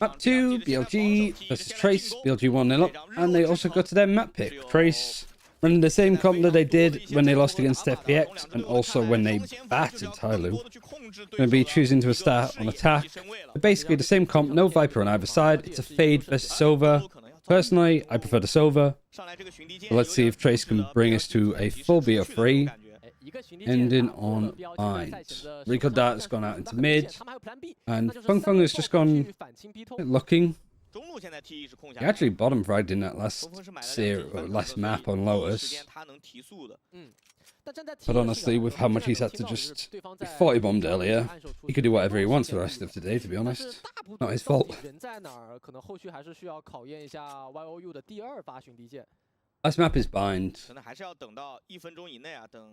Map 2, BLG versus Trace. BLG 1-0 up, and they also go to their map pick. Trace running the same comp that they did when they lost against FPX, and also when they battered Tyloo. Going to be choosing to start on attack. They're basically the same comp, no Viper on either side. It's a Fade versus Sova. Personally, I prefer the Sova. So let's see if Trace can bring us to a full BO3. Ending on Binds. Rico Dart's gone out into mid. And Feng Feng has just gone looking. He actually bottom fragged in that last map on Lotus. But honestly, with how much he's had to just be 40 bombed earlier, he could do whatever he wants for the rest of today, to be honest. Not his fault. Last map is Bind.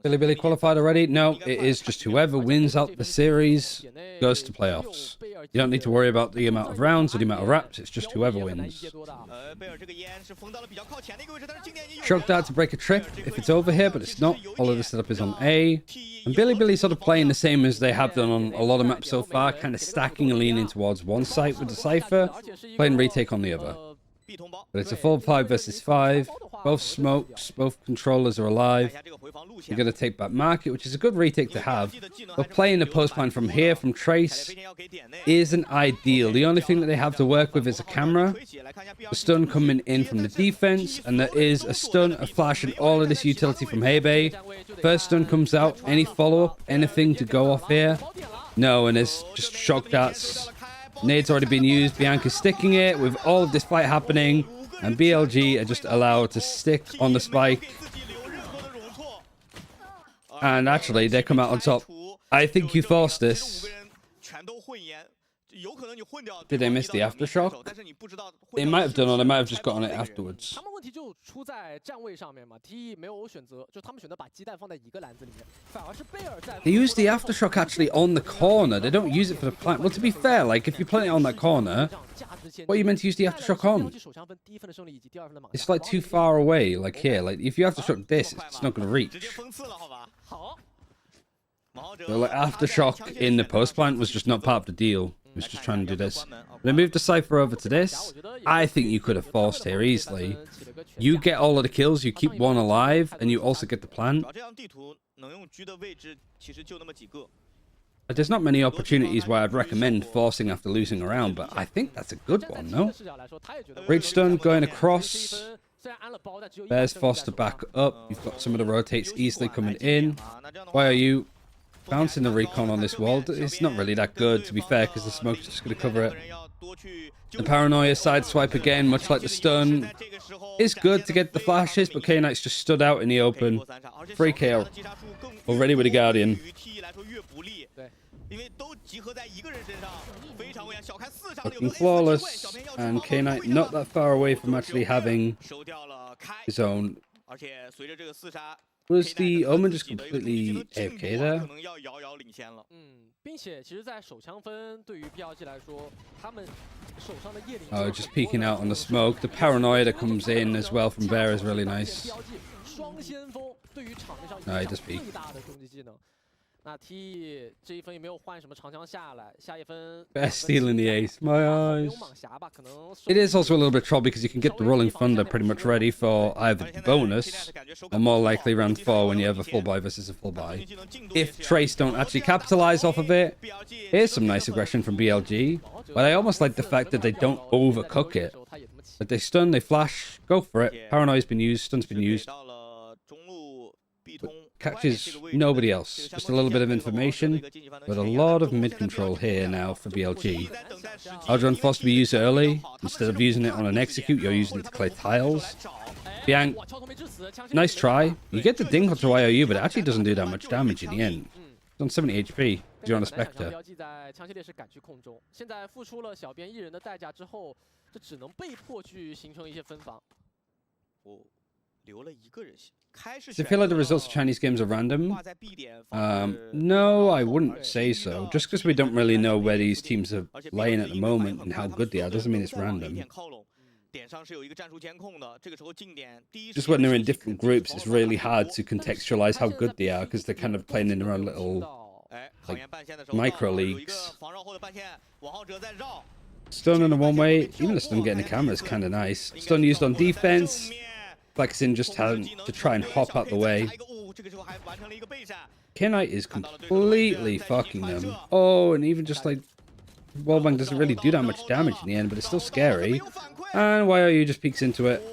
Billy qualified already? No, it is just whoever wins out the series goes to playoffs. You don't need to worry about the amount of rounds or the amount of wraps, it's just whoever wins. Choked out to break a trip if it's over here, but it's not. All of the setup is on A. And Billy's sort of playing the same as they have done on a lot of maps so far, kind of stacking and leaning towards one site with the Cypher, playing retake on the other. But it's a full 5 versus 5. Both smokes, both controllers are alive. You're going to take back market, which is a good retake to have. But playing the post plan from here, from Trace, isn't ideal. The only thing that they have to work with is a camera. A stun coming in from the defense. And there is a stun, a flash, and all of this utility from Hebe. First stun comes out. Any follow-up, anything to go off here? No, and there's just shock darts. Nade's already been used. Bianca's sticking it with all of this fight happening. And BLG are just allowed to stick on the spike. And actually, they come out on top. I think you forced this. Did they miss the aftershock? They might have done, or they might have just got on it afterwards. They use the aftershock actually on the corner. They don't use it for the plant. Well, to be fair, like if you plant it on that corner, what are you meant to use the aftershock on? It's like too far away, like here. Like if you aftershock this, it's not going to reach. So like aftershock in the post plant was just not part of the deal. It was just trying to do this. They moved the Cypher over to this. I think you could have forced here easily. You get all of the kills, you keep one alive, and you also get the plant. There's not many opportunities where I'd recommend forcing after losing a round, but I think that's a good one, no? Reach stun going across. There's Foster back up. You've got some of the rotates easily coming in. Why are you bouncing the recon on this wall? It's not really that good, to be fair, because the smoke's just going to cover it. The paranoia side swipe again, much like the stun. It's good to get the flashes, but K-Knight's just stood out in the open. Free KO. Already with the Guardian. Looking flawless. And K-Knight not that far away from actually having his own. Was the Omen just completely AFK there? Oh, just peeking out on the smoke. The paranoia that comes in as well from Bear is really nice. No, he just peek. Best stealing the ace. My eyes. It is also a little bit troll because you can get the Rolling Thunder pretty much ready for either the bonus or more likely round 4 when you have a full buy versus a full buy. If Trace don't actually capitalize off of it, here's some nice aggression from BLG. But I almost like the fact that they don't overcook it. That they stun, they flash, go for it. Paranoia's been used, stun's been used. Catches nobody else. Just a little bit of information, but a lot of mid control here now for BLG. Aldron forced to be used early. Instead of using it on an execute, you're using it to clear tiles. Bianc, nice try. You get the ding to IOU, but it actually doesn't do that much damage in the end. It's on 70 HP. You're on a Spectre. Does it feel like the results of Chinese games are random? No, I wouldn't say so. Just because we don't really know where these teams are laying at the moment and how good they are doesn't mean it's random. Just when they're in different groups, it's really hard to contextualize how good they are because they're kind of playing in their own little like micro leagues. Stun on a one-way, even the stun getting the camera is kind of nice. Stun used on defense. Flexing just having to try and hop out the way. K-Knight is completely fucking them. Oh, and even just like Wallbang doesn't really do that much damage in the end, but it's still scary. And YOU just peeks into it.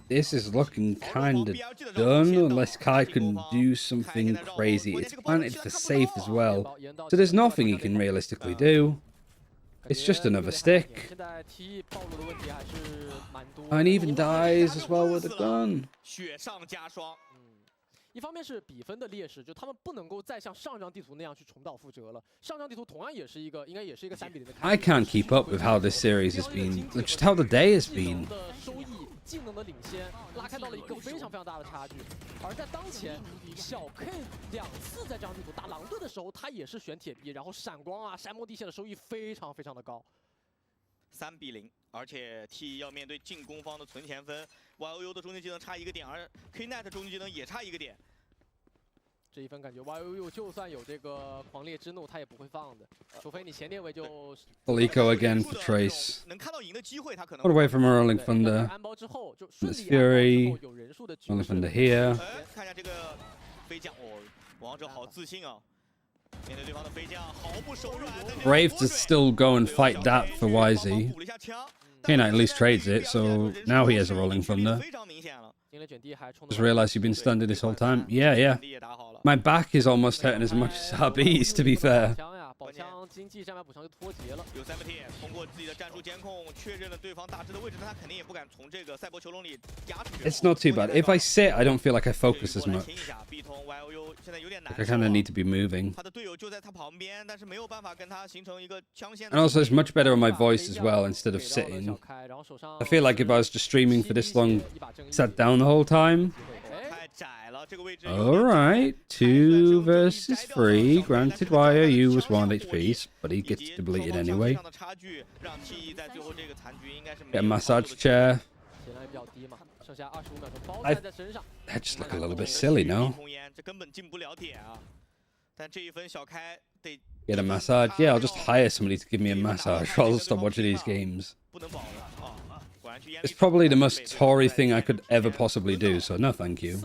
This is looking kind of done, unless Kai can do something crazy. It's planted for safe as well, so there's nothing he can realistically do. It's just another stick. And even dies as well with a gun. 一方面是比分的劣势，就他们不能够再像上张地图那样去重蹈覆辙了。上张地图同样也是一个，应该也是一个3比0的。I can't keep up with how this series has been, just how the day has been. 收益、技能的领先，拉开到了一个非常大的差距。而在当前，小 K 2次在这张地图打狼队的时候，他也是选铁壁，然后闪光啊、山漠地线的收益非常的高。3比0，而且 T 要面对进攻方的存钱分 ，YOU 的终极技能差1个点，而 K-Net 终极技能也差1个点。 这一分感觉 YOU 就算有这个狂烈之怒，他也不会放的，除非你前列位就。Eco again for Trace. Put away from a Rolling Thunder. It's Fury. Rolling Thunder here. 看一下这个飞将哦，王者好自信啊！面对对方的飞将，毫不手软。Brave to still go and fight that for YZ. K-Knight at least trades it, so now he has a Rolling Thunder. Just realized you've been stunned this whole time. Yeah. My back is almost hurting as much as RB's, to be fair. It's not too bad. If I sit, I don't feel like I focus as much. Like I kind of need to be moving. And also, it's much better on my voice as well instead of sitting. I feel like if I was just streaming for this long, sat down the whole time. Alright, 2 versus 3. Granted, YOU was 1 HP, but he gets deleted anyway. Get a massage chair. I just look a little bit silly now. Get a massage. Yeah, I'll just hire somebody to give me a massage. I'll stop watching these games. It's probably the most Tory thing I could ever possibly do, so no thank you. I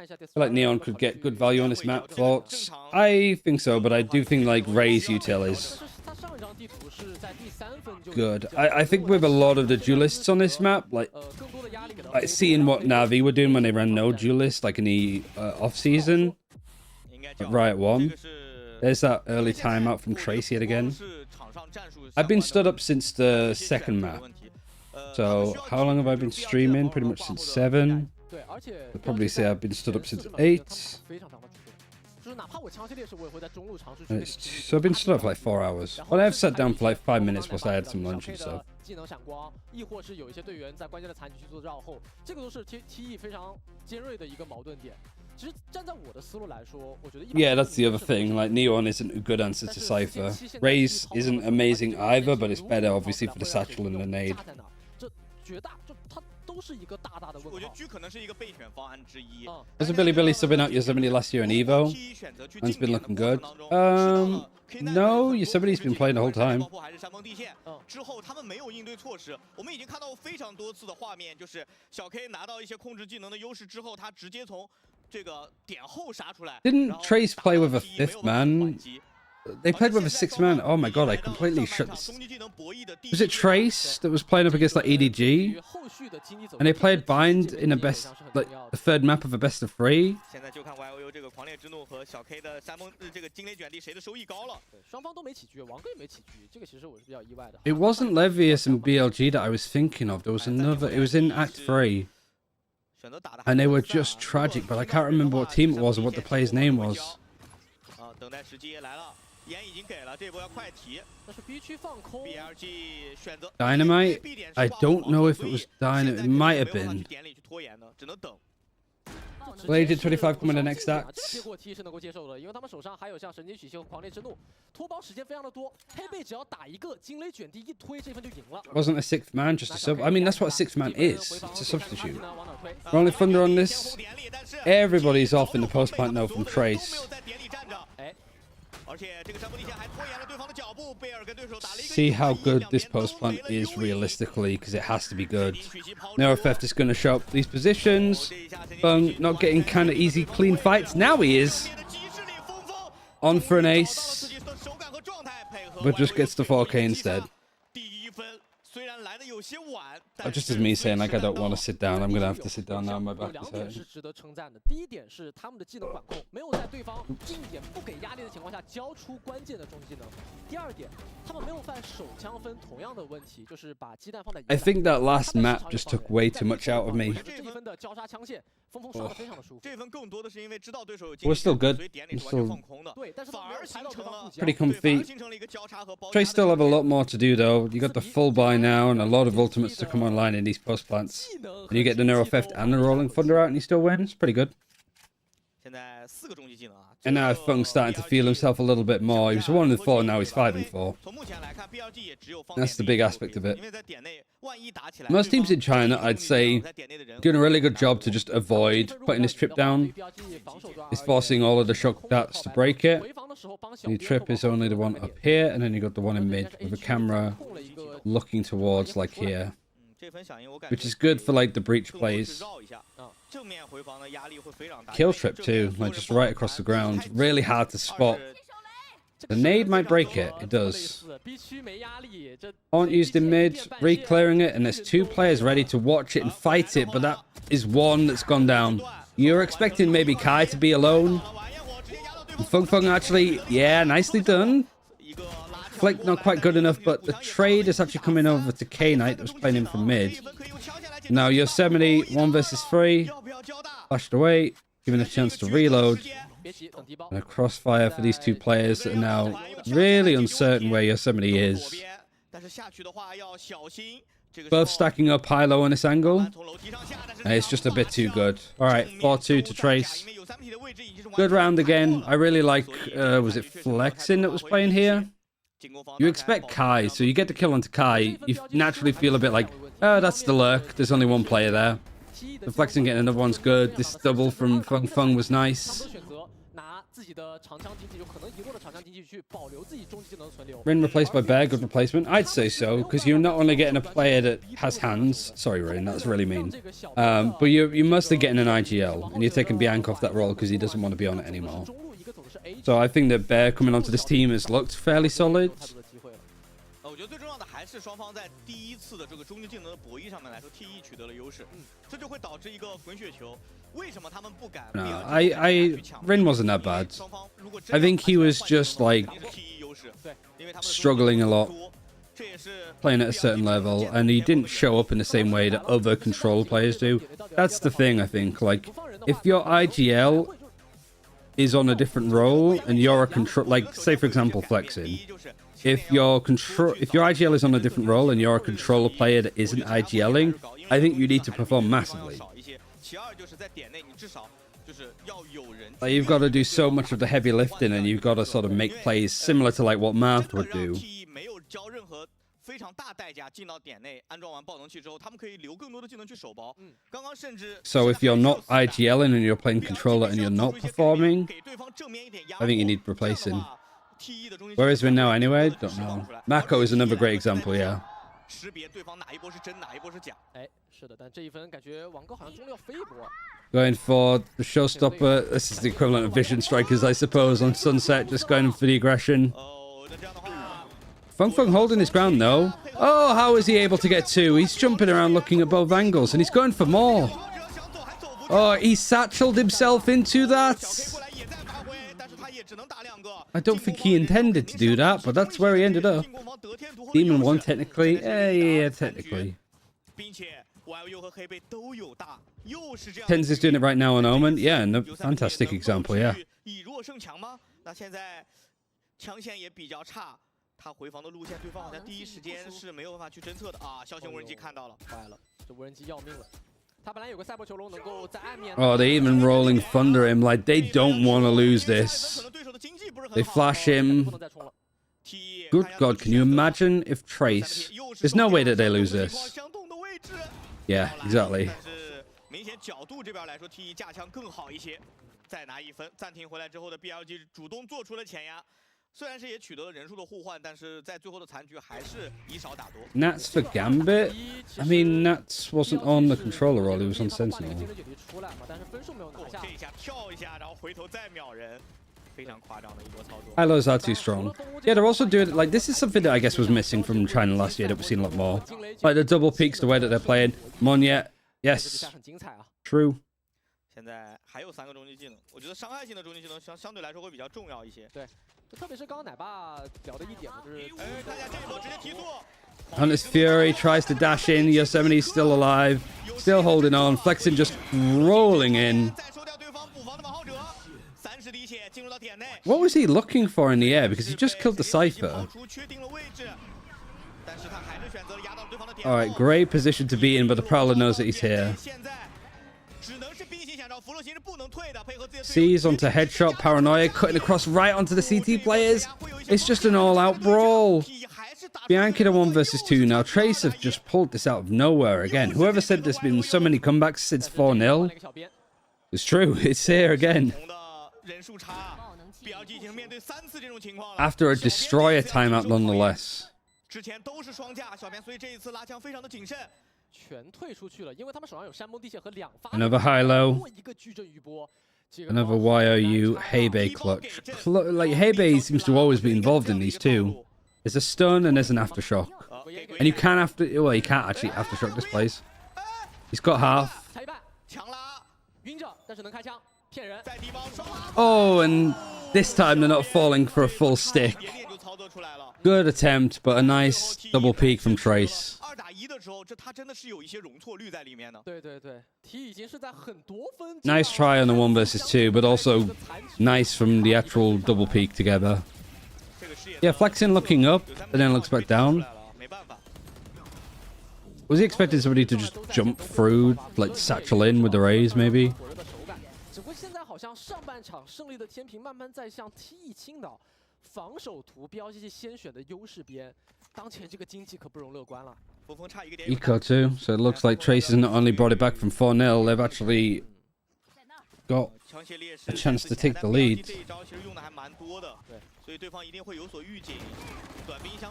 feel like Neon could get good value on this map. Thoughts? I think so, but I do think like Ray's util is good. I think with a lot of the duelists on this map, like seeing what Na'Vi were doing when they ran no duelist, like in the off-season, at Riot 1. There's that early timeout from Trace yet again. I've been stood up since the second map. So, how long have I been streaming? Pretty much since 7. I'd probably say I've been stood up since 8. So I've been stood up for like 4 hours. Well, I've sat down for like 5 minutes whilst I had some lunch and stuff. Yeah, that's the other thing. Like, Neon isn't a good answer to Cypher. Raze isn't amazing either, but it's better, obviously, for the satchel and the nade. There's a Billy subbing out Yosemite last year in Evo, and it's been looking good. No, Yosemite's been playing the whole time. Didn't Trace play with a 5th man? They played with a 6th man. Oh my god, I completely shut this. Was it Trace that was playing up against like EDG? And they played Bind in a best, like the 3rd map of a best of 3? It wasn't Levius and BLG that I was thinking of. There was another. It was in Act 3. And they were just tragic, but I can't remember what team it was or what the player's name was. Dynamite? I don't know if it was Dynamite. It might have been. Blade 25 coming in the next act. Wasn't a 6th man, just a sub. I mean, that's what a 6th man is. It's a substitute. Rolling Thunder on this. Everybody's off in the post plant now from Trace. See how good this post plant is realistically, because it has to be good. Neurofeft is going to show up these positions. Fung not getting kind of easy, clean fights. Now he is. On for an ace. But just gets the 4K instead. Oh, just as me saying, like, I don't want to sit down. I'm going to have to sit down now. My back is hurting. 值得称赞的。第一点是他们的技能管控，没有在对方近点不给压力的情况下交出关键的终极技能。第二点，他们没有犯手枪分同样的问题，就是把鸡蛋放在。I think that last map just took way too much out of me. 这一分的交叉枪线，峰峰刷的非常的舒服。这分更多的是因为知道对手有 We're still good. We're still pretty comfy. Trey still have a lot more to do though. You got the full buy now and a lot of ultimates to come online in these post plants. And you get the Neurofeft and the Rolling Thunder out and you still win. It's pretty good. And now Fung's starting to feel himself a little bit more. He was 1-4, now he's 5-4. That's the big aspect of it. Most teams in China, I'd say, doing a really good job to just avoid putting this trip down. He's forcing all of the shock darts to break it. The trip is only the one up here, and then you got the one in mid with a camera looking towards like here. Which is good for like the breach plays. Kill trip too, like just right across the ground. Really hard to spot. The nade might break it. It does. Aren't used in mid, re-clearing it, and there's two players ready to watch it and fight it, but that is one that's gone down. You're expecting maybe Kai to be alone. Fung Fung actually, yeah, nicely done. Flick not quite good enough, but the trade is actually coming over to K-Knight that was playing in from mid. Now Yosemite 1 versus 3. Flashed away, given a chance to reload. And a crossfire for these two players that are now really uncertain where Yosemite is. Both stacking up high-low on this angle. And it's just a bit too good. Alright, 4-2 to Trace. Good round again. I really like, was it Flexin that was playing here? You expect Kai, so you get the kill onto Kai. You naturally feel a bit like, oh, that's the lurk. There's only one player there. The Flexin getting another one's good. This double from Fung Fung was nice. Rin replaced by Bear, good replacement. I'd say so, because you're not only getting a player that has hands. Sorry, Rin, that's really mean. But you're mostly getting an IGL, and you're taking Bianca off that role because he doesn't want to be on it anymore. So I think that Bear coming onto this team has looked fairly solid. No, Rin wasn't that bad. I think he was just like struggling a lot, playing at a certain level, and he didn't show up in the same way that other control players do. That's the thing, I think. Like, if your IGL is on a different role and you're a control, like say for example Flexing, if your IGL is on a different role and you're a controller player that isn't IGLing, I think you need to perform massively. Like, you've got to do so much of the heavy lifting, and you've got to sort of make plays similar to like what Math would do. So if you're not IGLing and you're playing controller and you're not performing, I think you need replacing. Where is Rin now anyway? Don't know. Mako is another great example, yeah. Going for the showstopper. This is the equivalent of Vision Strikers, I suppose, on Sunset, just going for the aggression. Fung Fung holding his ground though. Oh, how is he able to get two? He's jumping around looking at both angles and he's going for more. Oh, he satcheled himself into that. I don't think he intended to do that, but that's where he ended up. Demon 1 technically. Yeah, technically. Tens is doing it right now on Omen. Yeah, and a fantastic example, yeah. 他回防的路线，对方好像第一时间是没有办法去侦测的啊！小型无人机看到了，坏了，这无人机要命了。他本来有个赛博球龙能够在暗面。Oh, they even rolling thunder him like they don't want to lose this. They flash him. Good God, can you imagine if Trace? There's no way that they lose this. Yeah, exactly. 明显角度这边来说，T1架枪更好一些。再拿一分，暂停回来之后的 BLG 主动做出了前压。虽然是也取得了人数的互换，但是在最后的残局还是以少打多。Nats for Gambit? I mean, Nats wasn't on the controller roll, he was on Sentinel. 这一下跳一下，然后回头再秒人。 非常夸张的一波操作。 Hilos are too strong. Yeah, they're also doing like this is something that I guess was missing from China last year that we've seen a lot more. Like the double peaks, the way that they're playing. Monya, yes, true. 现在还有3个终极技能，我觉得伤害性的终极技能相对来说会比较重要一些。对，特别是刚刚奶爸聊的一点就是，看一下这一波直接提速。 Honest Fury tries to dash in. Yosemite's still alive, still holding on. Flexing just rolling in. What was he looking for in the air? Because he just killed the Cypher. Alright, great position to be in, but the Prowler knows that he's here. Sees onto headshot, Paranoia, cutting across right onto the CT players. It's just an all-out brawl. Bianchi to 1 versus 2 now. Trace have just pulled this out of nowhere again. Whoever said there's been so many comebacks since 4-0. It's true, it's here again. After a destroyer timeout nonetheless. 之前都是双架小编，所以这一次拉枪非常的谨慎，全退出去了，因为他们手上有山崩地陷和2发。Another high low. 一个矩阵余波。Another YOU Hebei clutch. Like Hebei seems to always be involved in these two. There's a stun and there's an aftershock. And you can well, you can't actually aftershock this place. He's got half. Oh, and this time they're not falling for a full stick. Good attempt, but a nice double peek from Trace. Nice try on the 1 versus 2, but also nice from the actual double peek together. Yeah, flexing looking up, and then looks back down. Was he expecting somebody to just jump through, like satchel in with the raise, maybe? 好像上半场胜利的天平慢慢在向 T 倾倒，防守图标记先选的优势边，当前这个经济可不容乐观了。Eco too, so it looks like Trace has not only brought it back from 4-0, they've actually got a chance to take the lead.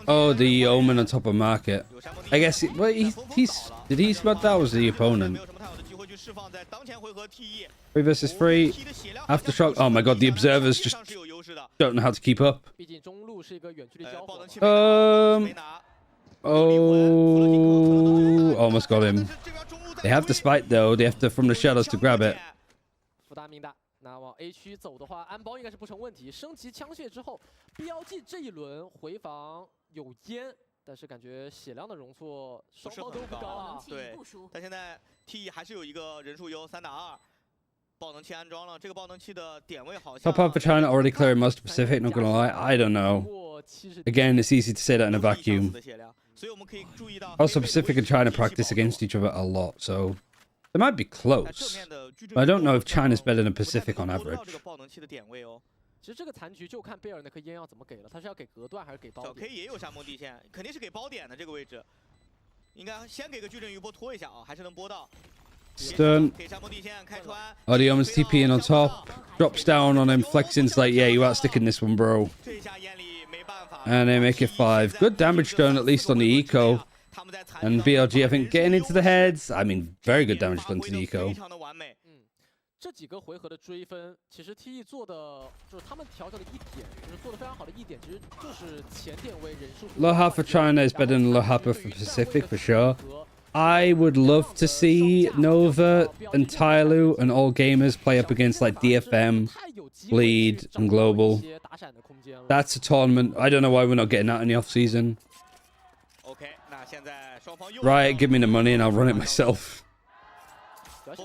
Oh, the Omen on top of Market. I guess, well, did he spot that or was the opponent? 3 versus 3. Aftershock. Oh my god, the observers just don't know how to keep up. Oh, almost got him. They have the spike though. They have to from the shadows to grab it. 那往 A 区走的话，安保应该是不成问题。升级枪械之后 ，BLG 这一轮回防有烟，但是感觉血量的容错双方都不高啊。对，但现在 T 还是有一个人数优3打2，爆能器安装了。这个爆能器的点位好像。Top up for China already clearing most of Pacific. Not gonna lie, I don't know. Again, it's easy to say that in a vacuum. Also, Pacific and China practice against each other a lot, so. They might be close, but I don't know if China's better than Pacific on average. 其实这个残局就看贝尔那颗烟要怎么给了，他是要给隔断还是给包点？小 K 也有山崩地陷，肯定是给包点的这个位置，应该先给个矩阵余波拖一下啊，还是能波到。Stun. 给山崩地陷开穿。Oh, the Omen's TP in on top, drops down on him. Flexing's like, yeah, you are sticking this one, bro. And they make it 5. Good damage done at least on the eco. And BLG, I think, getting into the heads. I mean, very good damage done to the eco. 这几个回合的追分，其实 TE 做的就是他们调整的一点，就是做的非常好的一点，其实就是前点位人数。Low half for China is better than low half for Pacific for sure. I would love to see Nova and Tyloo and all gamers play up against like DFM, Bleed, and Global. That's a tournament. I don't know why we're not getting that in the off season. Right, give me the money and I'll run it myself. I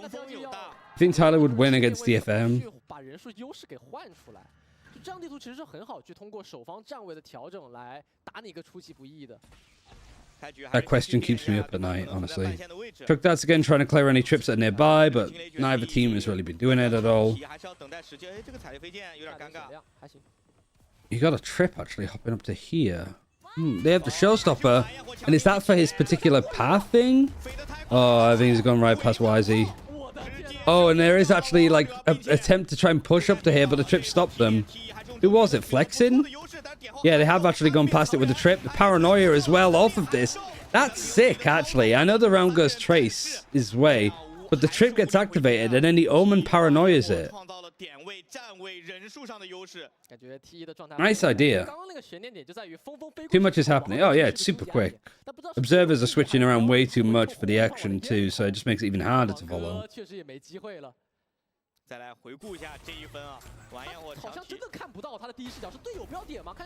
think Tyler would win against DFM. 把人数优势给换出来，就这样地图其实是很好去通过守方站位的调整来打你一个出其不意的。That question keeps me up at night, honestly. Truck Dad's again trying to clear any trips that are nearby, but neither team has really been doing it at all. You got a trip actually hopping up to here. They have the showstopper, and is that for his particular path thing? Oh, I think he's gone right past YZ. Oh, and there is actually like an attempt to try and push up to here, but the trip stopped them. Who was it? Flexing? Yeah, they have actually gone past it with the trip. The paranoia as well off of this. That's sick, actually. I know the round goes trace his way, but the trip gets activated and then the Omen paranoias it. Nice idea. Too much is happening. Oh, yeah, it's super quick. Observers are switching around way too much for the action, too, so it just makes it even harder to follow.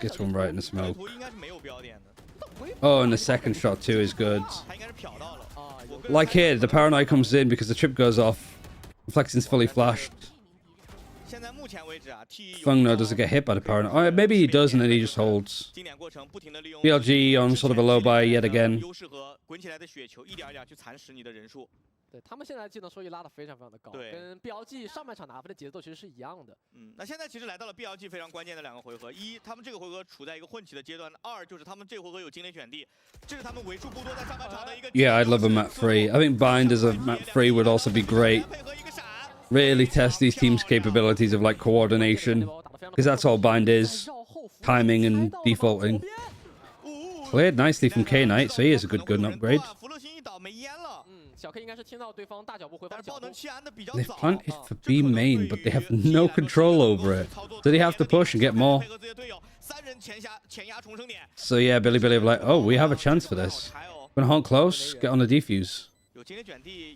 Gets one right in the smoke. Oh, and the second shot, too, is good. Like here, the paranoia comes in because the trip goes off. Reflection's fully flashed. Feng, no, doesn't get hit by the paranoia. Oh, maybe he does, and then he just holds. BLG on sort of a low buy yet again. 对他们现在技能收益拉得非常非常的高，跟 BLG 上半场拿分的节奏其实是一样的。那现在其实来到了 BLG 非常关键的2个回合，一，他们这个回合处在一个混起的阶段；二，就是他们这回合有惊雷选地，这是他们为数不多在上半场的一个。Yeah, I'd love a map 3. I think Bind as a map 3 would also be great. Really test these teams' capabilities of like coordination, because that's all Bind is: timing and defaulting. Cleared nicely from K Knight, so he is a good upgrade. They've planted for B main, but they have no control over it. So they have to push and get more. So yeah, Billy are like, oh, we have a chance for this. Gonna hunt close, get on the defuse.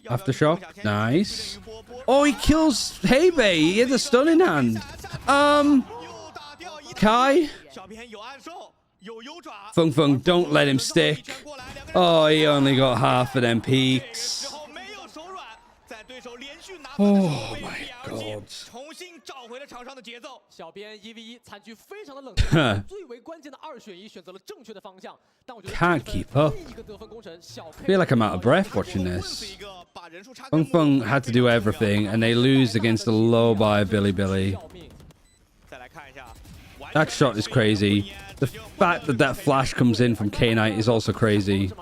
Aftershock, nice. Oh, he kills Heibei. He has a stun in hand. Kai? Feng Feng, don't let him stick. Oh, he only got half of them peaks. Oh my god. Can't keep up. I feel like I'm out of breath watching this. Feng Feng had to do everything, and they lose against a low by Billy. That shot is crazy. The fact that that flash comes in from K Knight is also crazy.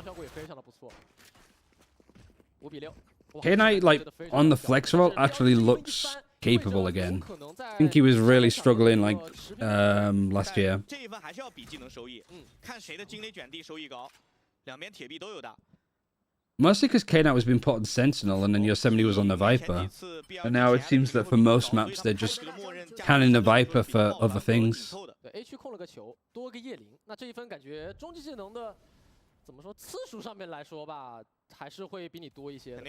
K Knight, like, on the flex roll, actually looks capable again. I think he was really struggling, like, last year. Mostly because K Knight was being put on Sentinel and then Yosemite was on the Viper. And now it seems that for most maps, they're just canning the Viper for other things.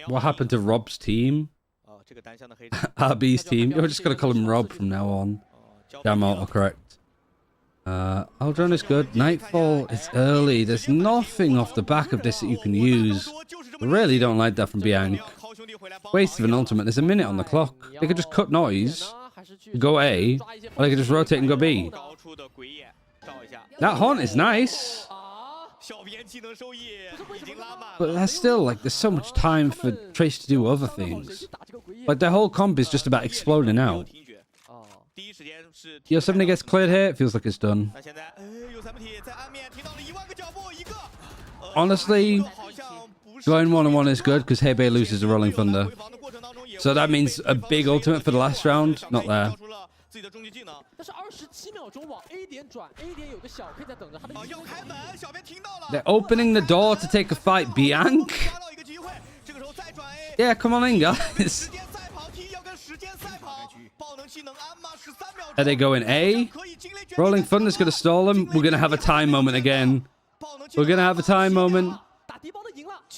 What happened to Rob's team? RB's team? You're just going to call him Rob from now on. Damn autocorrect. Aldron is good. Nightfall is early. There's nothing off the back of this that you can use. I really don't like that from Bianc. Waste of an ultimate. There's a minute on the clock. They could just cut noise, go A, or they could just rotate and go B. That haunt is nice. But that's still, like, there's so much time for Trace to do other things. Like, the whole comp is just about exploding out. Yosemite gets cleared here, it feels like it's done. Honestly, going 1-on-1 is good because Heibei loses a Rolling Thunder. So that means a big ultimate for the last round, not there. They're opening the door to take a fight. Bianc? Yeah, come on in, guys. Are they going A? Rolling Thunder's going to stall them. We're going to have a time moment again. We're going to have a time moment.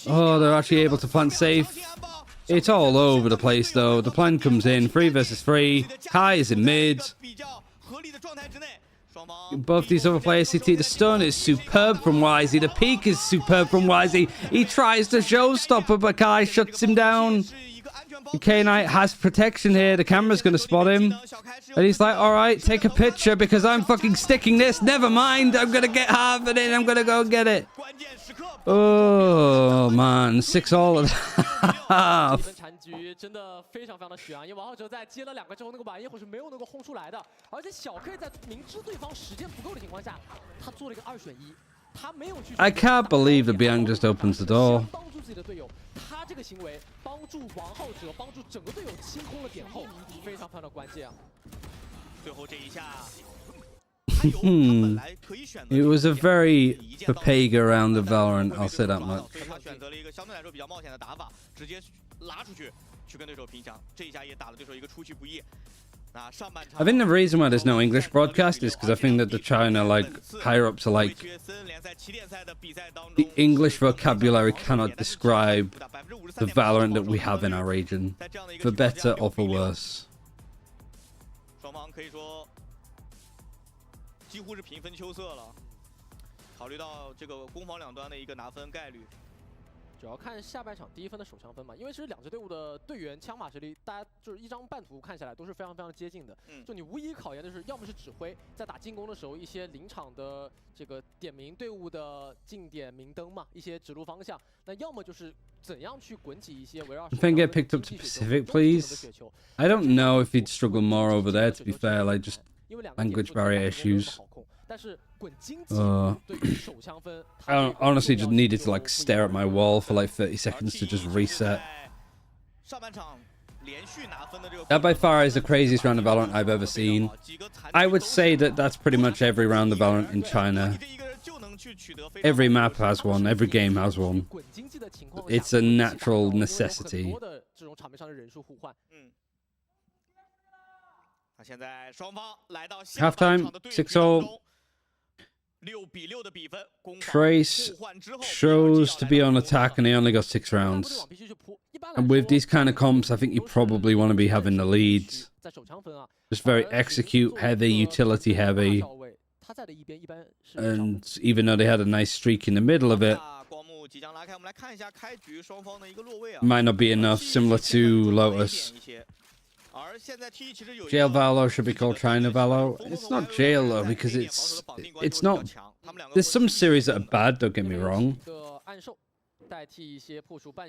Oh, they're actually able to plant safe. It's all over the place, though. The plan comes in. 3 versus 3. Kai is in mid. Both these other players, CT, the stun is superb from Wisey. The peak is superb from Wisey. He tries to showstopper, but Kai shuts him down. K Knight has protection here. The camera's going to spot him. And he's like, all right, take a picture because I'm fucking sticking this. Never mind. I'm going to get half of it. I'm going to go get it. Oh, man. 6-all and a half. 真的非常非常的悬，因为王浩哲在接了2个之后，那个晚烟火是没有能够轰出来的，而且小 K 在明知对方时间不够的情况下，他做了一个2选1，他没有去。I can't believe that Bianc just opens the door. 帮助自己的队友，他这个行为帮助王浩哲，帮助整个队友清空了点后，非常非常的关键啊。最后这一下， It was a very Papega round of Valorant, I'll say that much. 他选择了一个相对来说比较冒险的打法，直接拉出去，去跟对手拼抢，这一下也打了对手一个出其不意。那上半场 I think the reason why there's no English broadcast is because I think that the China higher ups are like the English vocabulary cannot describe the Valorant that we have in our region, for better or for worse. 双方可以说几乎是平分秋色了。考虑到这个攻防两端的一个拿分概率，主要看下半场第一分的首枪分嘛，因为其实两支队伍的队员枪法实力，大家就是一张半图看下来都是非常非常接近的。就你无疑考验的是，要么是指挥，在打进攻的时候一些临场的这个点名队伍的近点明灯嘛，一些指路方向；那要么就是怎样去滚起一些围绕。If I can get picked up to Pacific, please. I don't know if he'd struggle more over there. To be fair, like just language barrier issues. I honestly just needed to like stare at my wall for like 30 seconds to just reset. That by far is the craziest round of Valorant I've ever seen. I would say that that's pretty much every round of Valorant in China. Every map has one, every game has one. It's a natural necessity. Halftime, 6-0. Trace shows to be on attack and he only got 6 rounds. And with these kind of comps, I think you probably want to be having the leads. Just very execute heavy, utility heavy. And even though they had a nice streak in the middle of it, might not be enough, similar to Lotus. Jail Valo should be called China Valo. It's not jail though, because it's not. There's some series that are bad, don't get me wrong.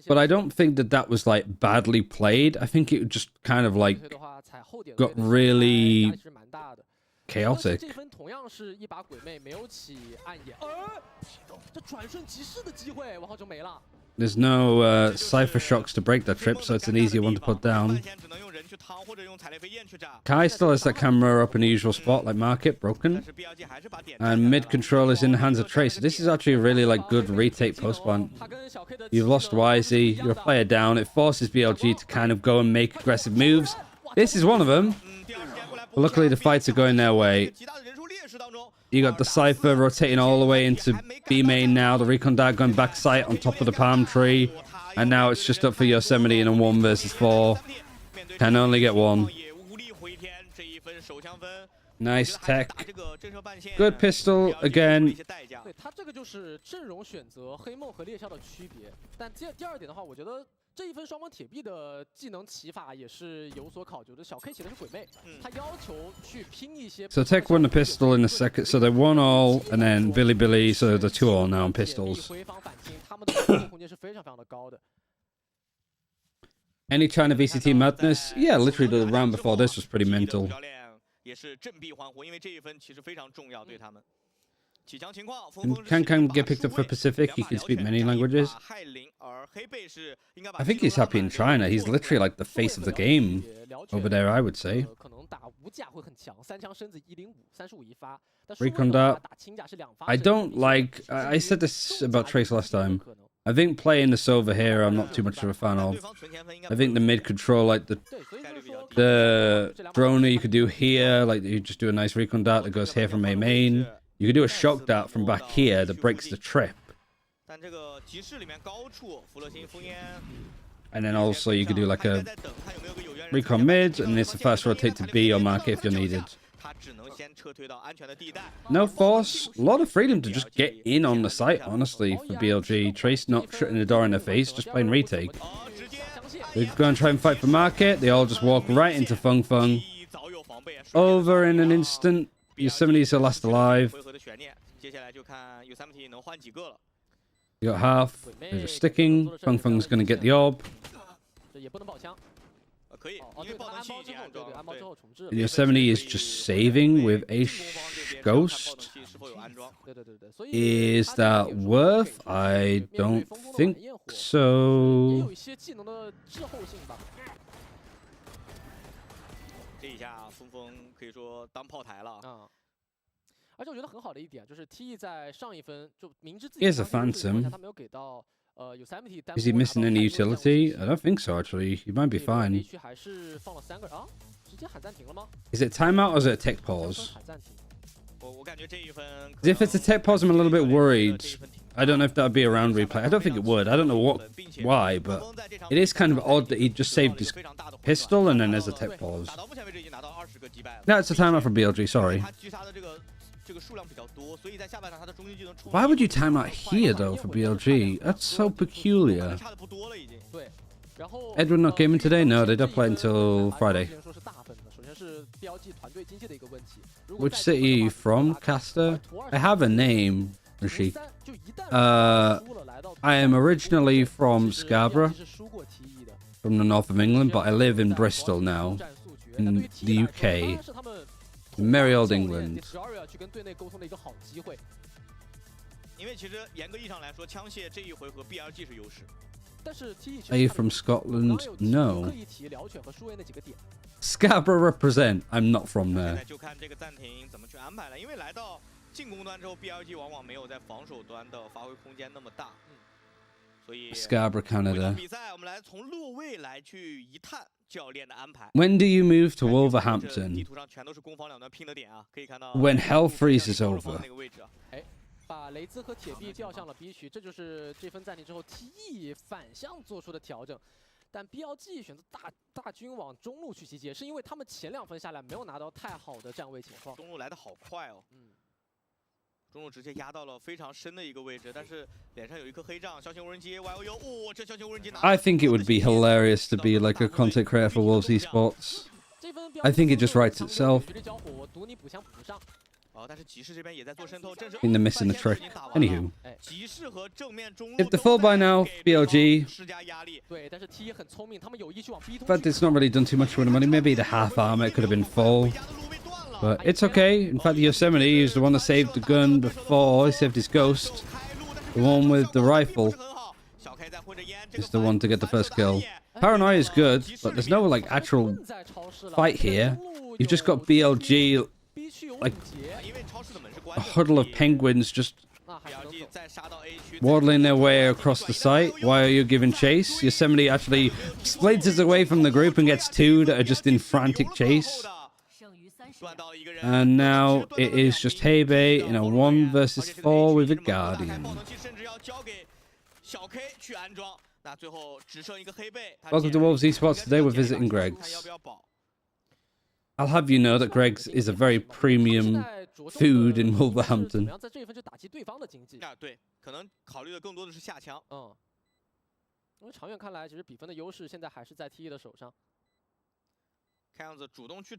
But I don't think that that was like badly played. I think it just kind of like got really chaotic. There's no Cypher Shocks to break that trip, so it's an easier one to put down. Kai still has that camera up in the usual spot, like Market, broken. And mid control is in the hands of Trace. So this is actually a really like good retake post plant. You've lost Wisey, you're a player down. It forces BLG to kind of go and make aggressive moves. This is one of them. But luckily the fights are going their way. You got the Cypher rotating all the way into B main now. The Recon Dart going back sight on top of the palm tree. And now it's just up for Yosemite in a 1 versus 4. Can only get 1. Nice tech. Good pistol again. So Tech won the pistol in the second, so they won all, and then Billy, so the 2-all now on pistols. Any China VCT madness? Yeah, literally the round before this was pretty mental. And can get picked up for Pacific. He can speak many languages. I think he's happy in China. He's literally like the face of the game over there, I would say. Recon Dart. I don't like... I said this about Trace last time. I think playing the Sova here, I'm not too much of a fan of. I think the mid control, like the droner you could do here, like you just do a nice Recon Dart that goes here from A main. You could do a shock dart from back here that breaks the trip. And then also you could do like a recon mid, and it's the first rotate to B or market if you're needed. No force, a lot of freedom to just get in on the site, honestly, for BLG. Trace not shutting the door in their face, just playing retake. They go and try and fight for market, they all just walk right into Feng Feng. Over in an instant. Yosemite's the last alive. You got half. They're just sticking. Feng Feng's going to get the orb. And Yosemite is just saving with a ghost. Is that worth? I don't think so. 而且我觉得很好的一点就是 TE 在上一分就明知自己 Here's a 强势的情况下 Phantom. 他没有给到Yosemite Is he missing any utility? I don't think so, actually. He might be fine. 区还是放了3个啊，直接喊暂停了吗？ Is it timeout or is it a tech pause? 喊暂停。我感觉这一分 If it's a tech pause, I'm a little bit worried. I don't know if that'd be a round replay. I don't think it would. I don't know why, but it is kind of odd that he just saved his pistol and then there's a tech pause. 打到目前为止已经拿到20个击败了。 No, it's a timeout from BLG, sorry. 他狙杀的这个数量比较多，所以在下半场他的中距技能冲击 Why would you time out here, though, for BLG? That's so peculiar. 差的不多了已经。对，然后 Edward not gaming today? No, they don't play until Friday. 说是大分的，首先是 BLG 团队经济的一个问题。 Which city are you from, Caster? I have a name, Rashik. I am originally from Scarborough, from the north of England, but I live in Bristol now, in the UK, in merry old England. 去跟队内沟通的一个好机会。因为其实严格意义上来说，枪械这一回合 BLG 是优势。但是 TE Are you from Scotland? 刻 No. 意提辽犬和数位那几个点。 Scarborough represent. I'm not from 现 there. 在就看这个暂停怎么去安排了，因为来到进攻端之后 ，BLG 往往没有在防守端的发挥空间那么大，所以 Scarborough, 回到 Canada. 比赛，我们来从落位来去一探教练的安排。 When do you move to 地 Wolverhampton? 图上全都是攻防两端拼的点啊，可以看到 When hell freezes over. 那个位置啊。把雷兹和铁臂调向了 B 区，这就是这分暂停之后 TE 反向做出的调整。但 BLG 选择大军往中路去集结，是因为他们前2分下来没有拿到太好的站位情况。中路来的好快哦，中路直接压到了非常深的一个位置，但是脸上有一颗黑障，枭雄无人机 YOU， 这枭雄无人机拿。 I think it would be hilarious to be like a content creator for Wolves Esports. I think it just writes itself. 我赌你补枪补不上。 但是骑士这边也在做渗透，正是 I think they're missing the trick. Anywho. 骑士和正面中路 If the full by now, BLG. 施加压力。对，但是 TE 很聪明，他们有意去往 B 通。 But it's not really done too much for the money. Maybe the half armor it could have been full. But it's okay. In fact, Yosemite is the one that saved the gun before. He saved his ghost. The one with the rifle is the one to get the first kill. Paranoia is good, but there's no like actual fight here. You've just got BLG, like a huddle of penguins just waddling their way across the site. Why are you giving chase? Yosemite actually splinters away from the group and gets 2 that are just in frantic chase. And now it is just Hebe in a 1 versus 4 with a Guardian. Welcome to Wolves Esports. Today we're visiting Greg's. I'll have you know that Greg's is a very premium food in Wolverhampton. 在这一分就打击对方的经济。对，可能考虑的更多的是下枪。因为长远看来，其实比分的优势现在还是在 TE 的手上。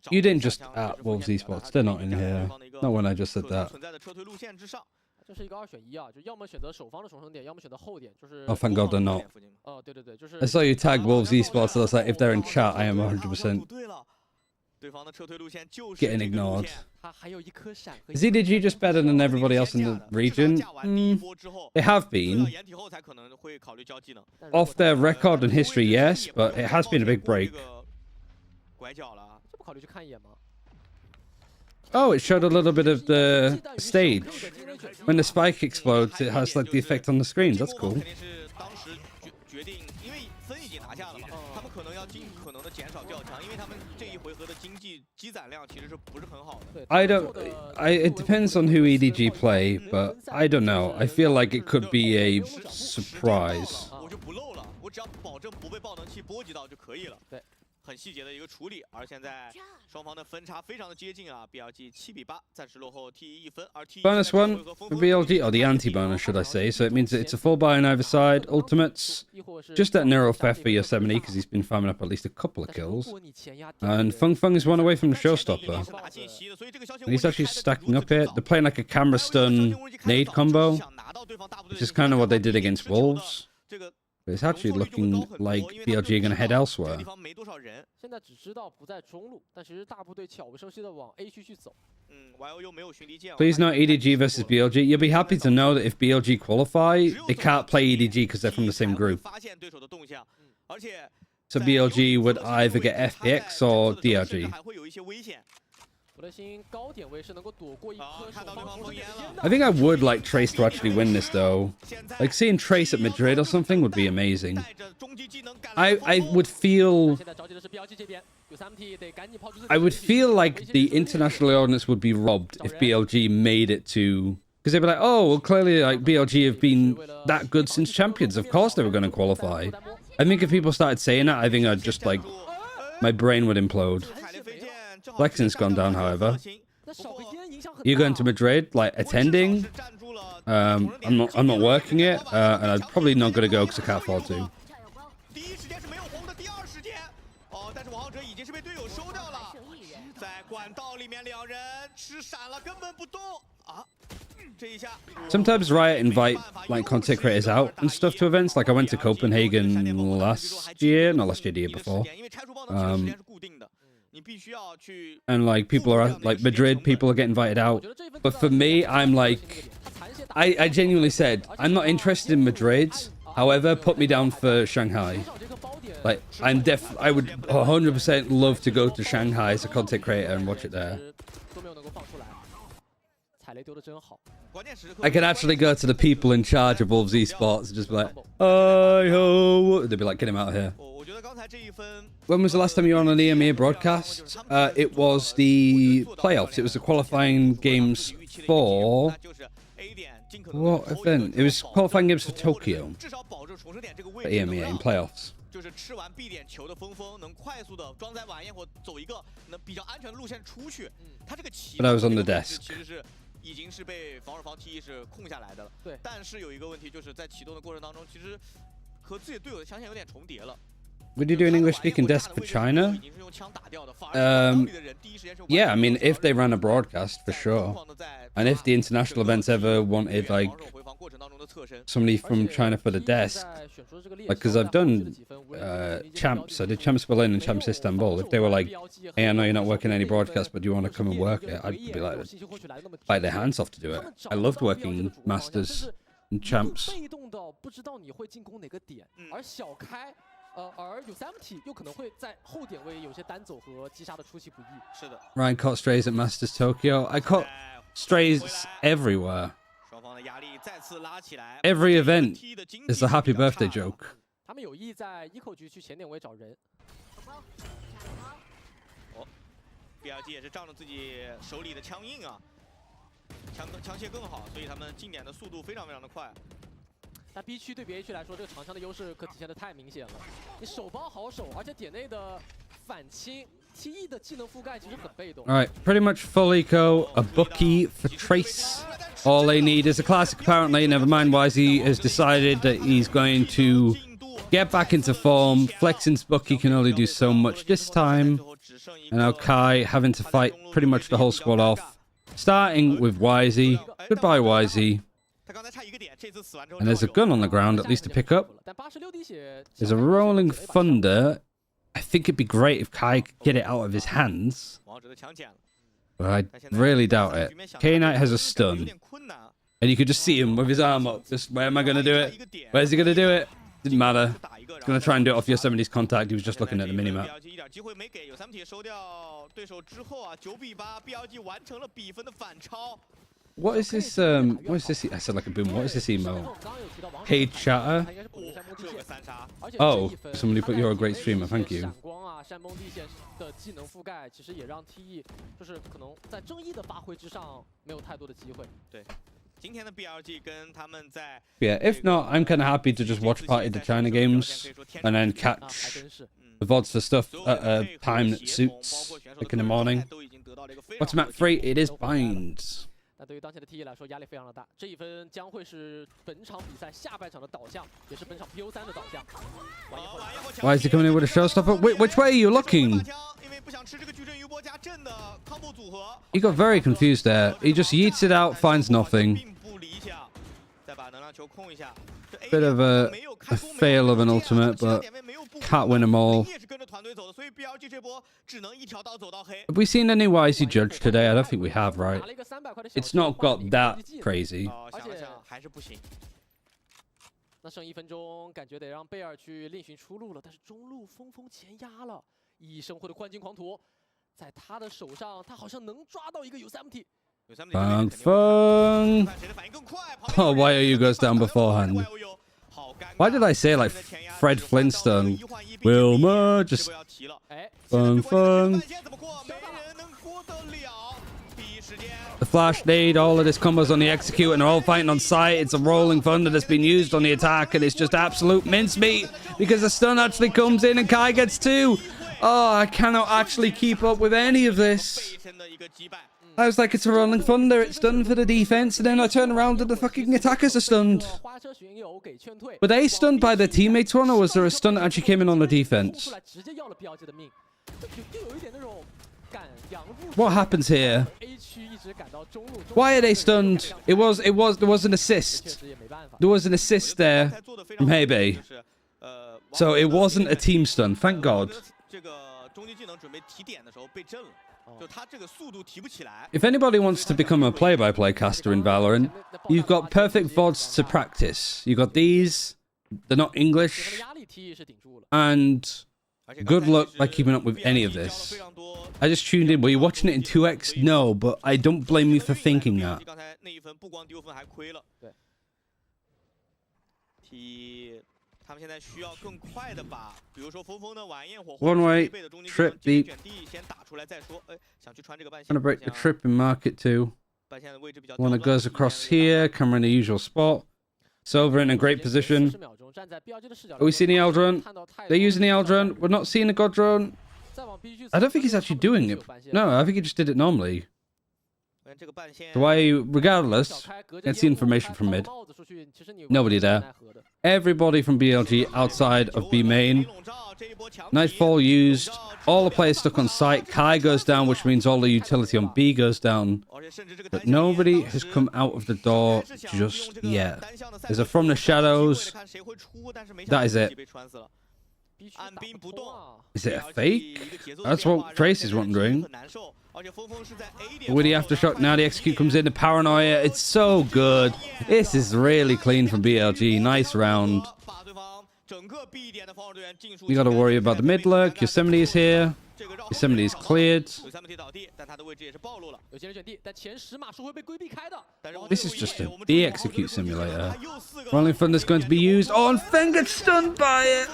You didn't just at Wolves Esports. They're not in here. Not when I just said that. 这是一个2选1啊，就要么选择守方的重生点，要么选择后点，就是。 Oh, thank God they're not. 对对对，就是。 I saw you tag Wolves Esports, so I was like, if they're in chat, I am 100% getting ignored. Is EDG just better than everybody else in the region? They have been. Off their record and history, yes, but it has been a big break. Oh, it showed a little bit of the stage. When the spike explodes, it has like the effect on the screen. That's cool. It depends on who EDG play, but I don't know. I feel like it could be a surprise. 很细节的一个处理，而现在双方的分差非常的接近啊 ，BLG 7比8，暂时落后 TE 1分，而 TE bonus 1 for BLG, or the anti-bonus, should I say? So it means that it's a full buy on either side. Ultimates, just that Neuro Theft for Yosemite because he's been farming up at least a couple of kills, and Fung Fung is 1 away from the showstopper. And he's actually stacking up here. They're playing like a camera stun nade combo, which is kind of what they did against Wolves. But it's actually looking like BLG are going to head elsewhere. 现在只知道不在中路，但其实大部队悄无声息的往 A 区去走。Please not EDG versus BLG. You'll be happy to know that if BLG qualify, they can't play EDG because they're from the same group. So BLG would either get FPX or DRG. I think I would like Trace to actually win this though. Like seeing Trace at Madrid or something would be amazing. I would feel like the international audience would be robbed if BLG made it to, because they'd be like, oh, well, clearly like BLG have been that good since champions. Of course they were going to qualify. I think if people started saying that, I think I'd just like, my brain would implode. Flexing's gone down, however. You're going to Madrid, like attending. I'm not working it, and I'm probably not going to go because I can't afford to. Sometimes Riot invite like content creators out and stuff to events. Like I went to Copenhagen last year, not last year, the year before. And like people are like Madrid, people are getting invited out. But for me, I'm like, I genuinely said I'm not interested in Madrid. However, put me down for Shanghai. Like I would 100% love to go to Shanghai as a content creator and watch it there. I could actually go to the people in charge of Wolves Esports and just be like, oh, they'd be like, get him out of here. When was the last time you were on an EMEA broadcast? It was the playoffs. It was the qualifying games for... What event? It was qualifying games for Tokyo. For EMEA in playoffs. But I was on the desk. 已经是被防守方 T 是控下来的了。对，但是有一个问题就是在启动的过程当中，其实和自己队友的强项有点重叠了。Would you do an English-speaking desk for China? Yeah, I mean, if they ran a broadcast, for sure. And if the international events ever wanted, like, somebody from China for the desk, like, because I've done Champs, I did Champs Berlin and Champs Istanbul. If they were like, hey, I know you're not working any broadcast, but do you want to come and work it? I'd be like, bite their hands off to do it. I loved working Masters and Champs. Ryan caught strays at Masters Tokyo. I caught strays everywhere. Every event is a happy birthday joke. BLG 也是仗着自己手里的枪硬啊，枪械更好，所以他们进点的速度非常的快。 但 B 区对比 A 区来说，这个长枪的优势可体现的太明显了。你手包好手，而且点内的反清 TE 的技能覆盖其实很被动。All right, pretty much full eco, a bookie for Trace. All they need is a classic. Apparently, never mind. YZ has decided that he's going to get back into form. Flexing's bookie can only do so much this time, and now Kai having to fight pretty much the whole squad off. Starting with YZ. Goodbye, YZ. And there's a gun on the ground, at least to pick up. There's a rolling thunder. I think it'd be great if Kai could get it out of his hands. But I really doubt it. K-Knight has a stun. And you could just see him with his arm up. Just, where am I going to do it? Where's he going to do it? Didn't matter. He's going to try and do it off Yosemite's contact. He was just looking at the minimap. What is this, what is this? I said like a boom. What is this emo? Paid chatter? Oh, somebody put you're a great streamer. Thank you. Yeah, if not, I'm kind of happy to just watch Party to China games and then catch the VODs for stuff at a time that suits, like in the morning. What's map 3? It is Binds. 那对于当前的 TE 来说，压力非常的大。这一分将会是本场比赛下半场的导向，也是本场 PO3 的导向。Why is he coming in with a showstopper? Which way are you looking? He got very confused there. He just yeets it out, finds nothing. Bit of a fail of an ultimate, but can't win them all. Have we seen any YZ judge today? I don't think we have, right? It's not got that crazy. 那剩1分钟，感觉得让贝尔去另寻出路了，但是中路锋锋前压了，以生活的幻境狂徒。在他的手上，他好像能抓到一个Yosemite。Fung Fung. Oh, YOU goes down beforehand. Why did I say like Fred Flintstone? Wilma, just Fung Fung. The flash nade, all of this combos on the execute, and they're all fighting on sight. It's a rolling thunder that's been used on the attack, and it's just absolute mincemeat because the stun actually comes in and Kai gets 2. Oh, I cannot actually keep up with any of this. I was like, it's a rolling thunder, it's done for the defense, and then I turn around and the fucking attackers are stunned. Were they stunned by their teammates one, or was there a stun that actually came in on the defense? What happens here? Why are they stunned? There was an assist. There was an assist there from Hebe. So it wasn't a team stun, thank God. If anybody wants to become a play-by-play caster in Valorant, you've got perfect VODs to practice. You've got these, they're not English, and good luck by keeping up with any of this. I just tuned in. Were you watching it in 2x? No, but I don't blame you for thinking that. One way, trip deep. Gonna break the trip in market too. One that goes across here, camera in the usual spot. Silver in a great position. Are we seeing the L drone? They're using the L drone. We're not seeing the God drone. I don't think he's actually doing it. No, I think he just did it normally. So regardless, let's see information from mid. Nobody there. Everybody from BLG outside of B main. Nightfall used. All the players stuck on site. Kai goes down, which means all the utility on B goes down. But nobody has come out of the door just yet. There's a from the shadows. That is it. Is it a fake? That's what Trace is wondering. With the aftershock, now the execute comes in, the paranoia. It's so good. This is really clean from BLG. Nice round. You got to worry about the mid lurk. Yosemite is here. Yosemite is cleared. This is just a B-execute simulator. Rolling Thunder's going to be used. Oh, and Feng gets stunned by it.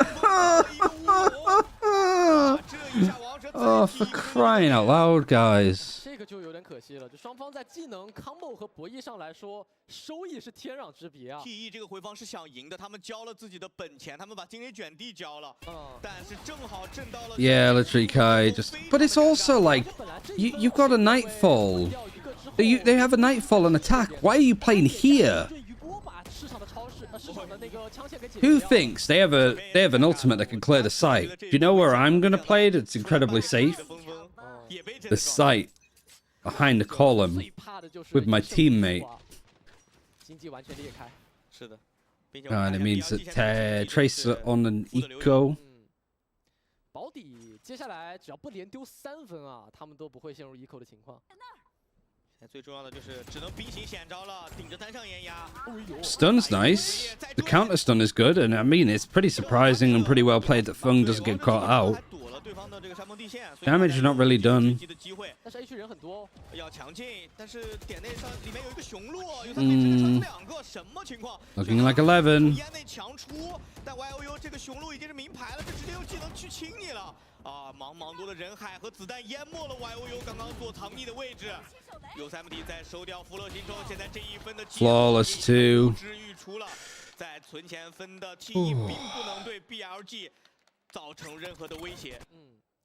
Oh, for crying out loud, guys. 这个就有点可惜了，就双方在技能、combo 和博弈上来说，收益是天壤之别啊。TE 这个回防是想赢的，他们交了自己的本钱，他们把精灵卷地交了，但是正好挣到了。Yeah, literally Kai just. But it's also like you've got a nightfall. They have a nightfall and attack. Why are you playing here? Who thinks they have an ultimate that can clear the site? Do you know where I'm gonna play it? It's incredibly safe. The site behind the column with my teammate. And it means that Tracer on an eco. 保底接下来只要不连丢3分啊，他们都不会陷入 eco 的情况。 Stun's nice. The counter stun is good, and I mean it's pretty surprising and pretty well played that Feng doesn't get caught out. Damage is not really done. Looking like 11. Flawless too. 在存钱分的 TE 并不能对 BLG 造成任何的威胁。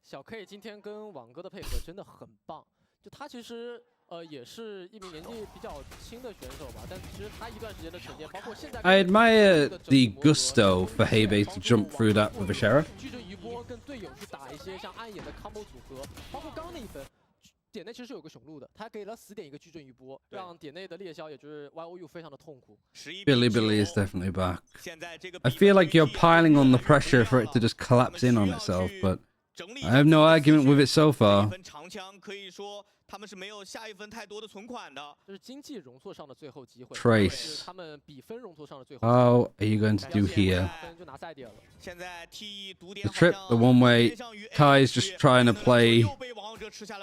小 K 今天跟网哥的配合真的很棒，就他其实也是一名年纪比较轻的选手吧，但其实他一段时间的沉淀，包括现在。I admire the gusto for Hebe to jump through that with a sheriff. 矩阵余波跟队友去打一些像暗眼的 combo 组合，包括刚刚那一分。 点内其实是有个雄鹿的，他给了死点一个矩阵余波，让点内的猎枭也就是 YOU 非常的痛苦。Billy is definitely back. I feel like you're piling on the pressure for it to just collapse in on itself, but I have no argument with it so far. 长枪可以说他们是没有下一分太多的存款的。这是经济容错上的最后机会， Trace. 他们比分容错上的最后。 How are you going to do here? 分就拿赛点了。现在 TE 独点 The trip, the one way, Kai's just trying to play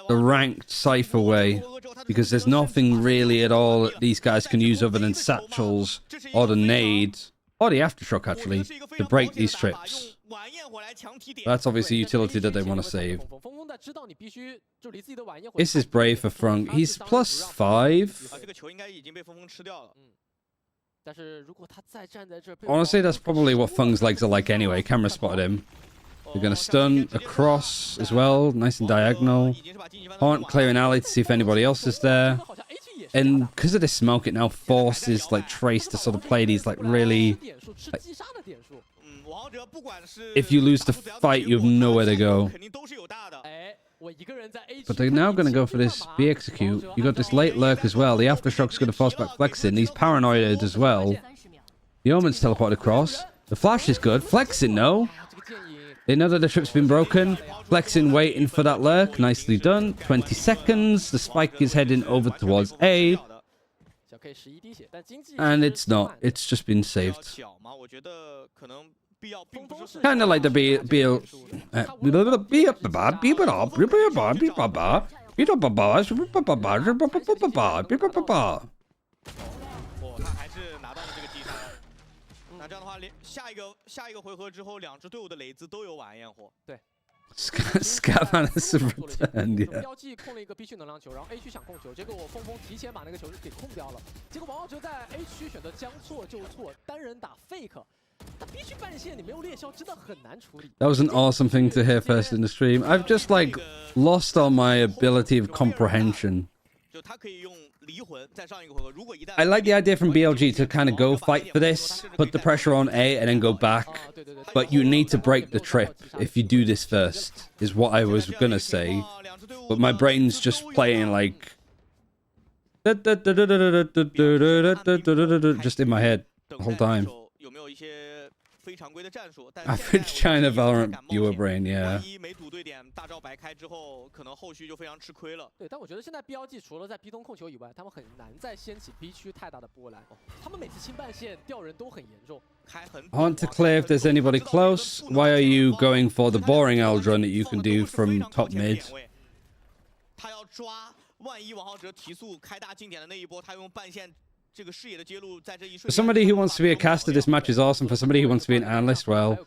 the ranked Cypher way, because there's nothing really at all that these guys can use other than satchels or the nade, or the aftershock actually, to break these trips. That's obviously utility that they want to save. This is brave for Frunk. He's +5. 这个球应该已经被峰吃掉了。 Honestly, that's probably what Fung's legs are like anyway. Camera spotted him. They're going to stun across as well. Nice and diagonal. Aren't clearing alley to see if anybody else is there. And because of this smoke, it now forces like Trace to sort of play these like really... Like, if you lose the fight, you have nowhere to go. But they're now going to go for this B execute. You got this late lurk as well. The aftershock's going to force back flexing. He's paranoid as well. The Omen's teleported across. The flash is good. Flexing, no. They know that the trip's been broken. Flexing, waiting for that lurk. Nicely done. 20 seconds. The spike is heading over towards A. And it's not. It's just been saved. Kind of like the Scatman has returned, yeah. BLG 控了一个 B 区能量球，然后 A 区想控球，结果峰峰提前把那个球给控掉了。结果王浩哲在 A 区选择将错就错，单人打 fake。 That was an awesome thing to hear first in the stream. I've just like lost all my ability of comprehension. I like the idea from BLG to kind of go fight for this, put the pressure on A and then go back. But you need to break the trip if you do this first, is what I was gonna say. But my brain's just playing like... just in my head the whole time. Average China Valorant viewer brain, yeah. 对，但我觉得现在 BLG 除了在 B 东控球以外，他们很难再掀起 B 区太大的波澜。他们每次清半线掉人都很严重。 I want to clear if there's anybody close. Why are you going for the boring L run that you can do from top mid? 他要抓，万一王浩哲提速开大近点的那一波，他用半线。 For somebody who wants to be a caster, this match is awesome. For somebody who wants to be an analyst, well,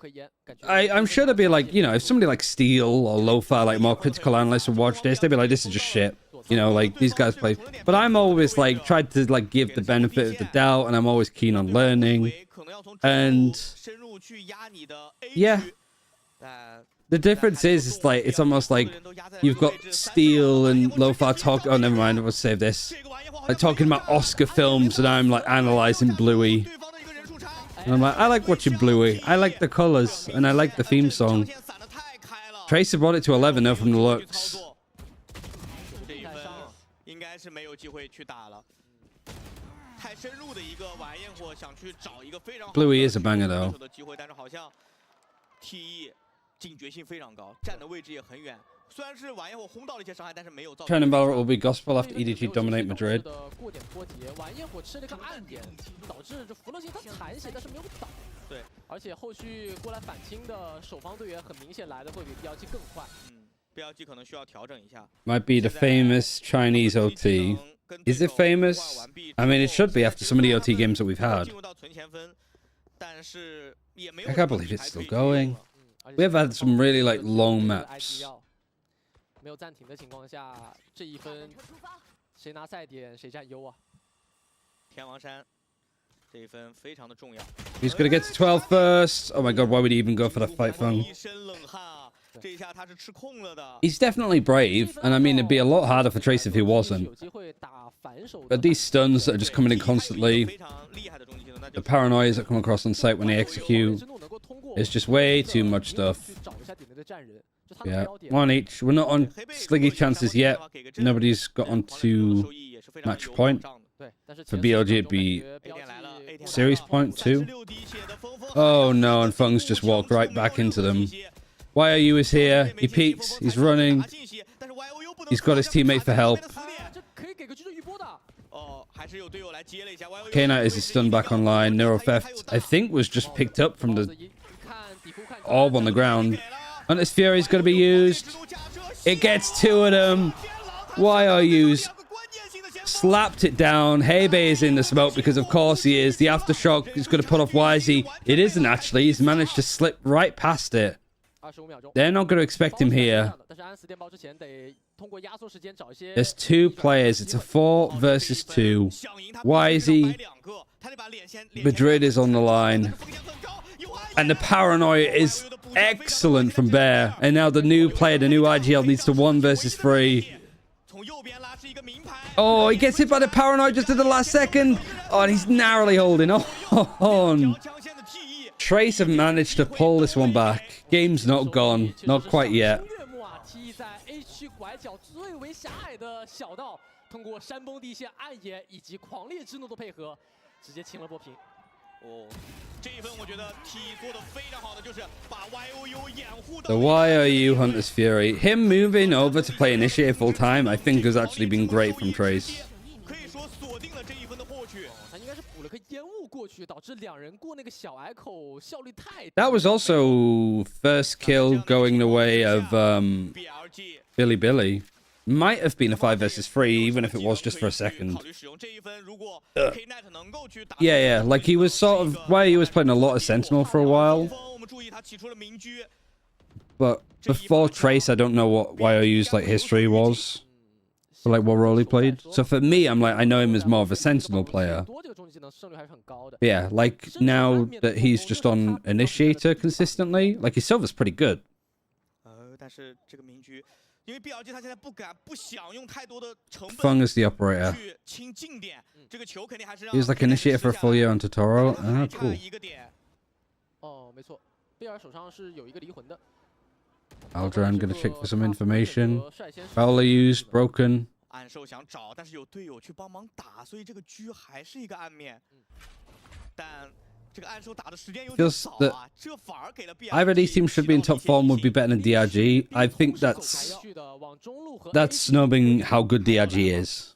I'm sure there'd be like, you know, if somebody like Steel or Lofa, like more critical analysts would watch this, they'd be like, this is just shit. You know, like these guys play. But I'm always like, tried to like give the benefit of the doubt, and I'm always keen on learning. And yeah. The difference is like, it's almost like you've got Steel and Lofa talk. Oh, never mind. We'll save this. Like talking about Oscar films, and I'm like analyzing Bluey. And I'm like, I like watching Bluey. I like the colors, and I like the theme song. Tracer brought it to 11 though from the looks. Bluey is a banger though. 警觉性非常高，站的位置也很远。虽然是晚一会轰到了一些伤害，但是没有造成。China Valorant will be gospel after EDG dominate Madrid. 过点脱节，晚一会吃了一个暗点，导致这福乐星他残血，但是没有倒。对，而且后续过来反清的守方队员很明显来的会比 BLG 更快。BLG 可能需要调整一下。Might be the famous Chinese OT. Is it famous? I mean, it should be after some of the OT games that we've had. I can't believe it's still going. We have had some really like long maps. 没有暂停的情况下，这一分谁拿赛点谁占优啊？天王山这一分非常的重要。 He's gonna get to 12 first. Oh my god, why would he even go for the fight fun? He's definitely brave, and I mean it'd be a lot harder for Trace if he wasn't. But these stuns that are just coming in constantly, the paranoias that come across on site when they execute, it's just way too much stuff. Yeah, one each. We're not on Sliggy chances yet. Nobody's got onto match point. For BLG, it'd be series point too. Oh no, and Fung's just walked right back into them. YOU is here. He peeks. He's running. He's got his teammate for help. K-Knight is stunned back online. Neuro Theft, I think, was just picked up from the orb on the ground. Hunter's Fury is going to be used. It gets two of them. YOU's slapped it down. Hebe is in the smoke because, of course, he is. The Aftershock is going to put off YZ. It isn't, actually. He's managed to slip right past it. They're not going to expect him here. There's two players. It's a 4 versus 2. YZ. Madrid is on the line. And the paranoia is excellent from Bear. And now the new player, the new IGL, needs to 1 versus 3. Oh, he gets hit by the paranoia just at the last second. Oh, and he's narrowly holding on. Trace have managed to pull this one back. Game's not gone. Not quite yet. The YOU Hunter's Fury. Him moving over to play Initiative full time, I think, has actually been great from Trace. That was also first kill going the way of Billy. Might have been a 5 versus 3, even if it was just for a second. Yeah, like he was sort of... YOU was playing a lot of Sentinel for a while. But before Trace, I don't know what YOU's like history was. For like what role he played. So for me, I'm like, I know him as more of a Sentinel player. Yeah, like now that he's just on Initiator consistently, like his Silver's pretty good. Fung is the operator. He was like Initiator for a full year on Totoro. Ah, cool. Aldran gonna check for some information. Fowler used, broken. Feels that either of these teams should be in top form would be better than DRG. I think that's snubbing how good DRG is.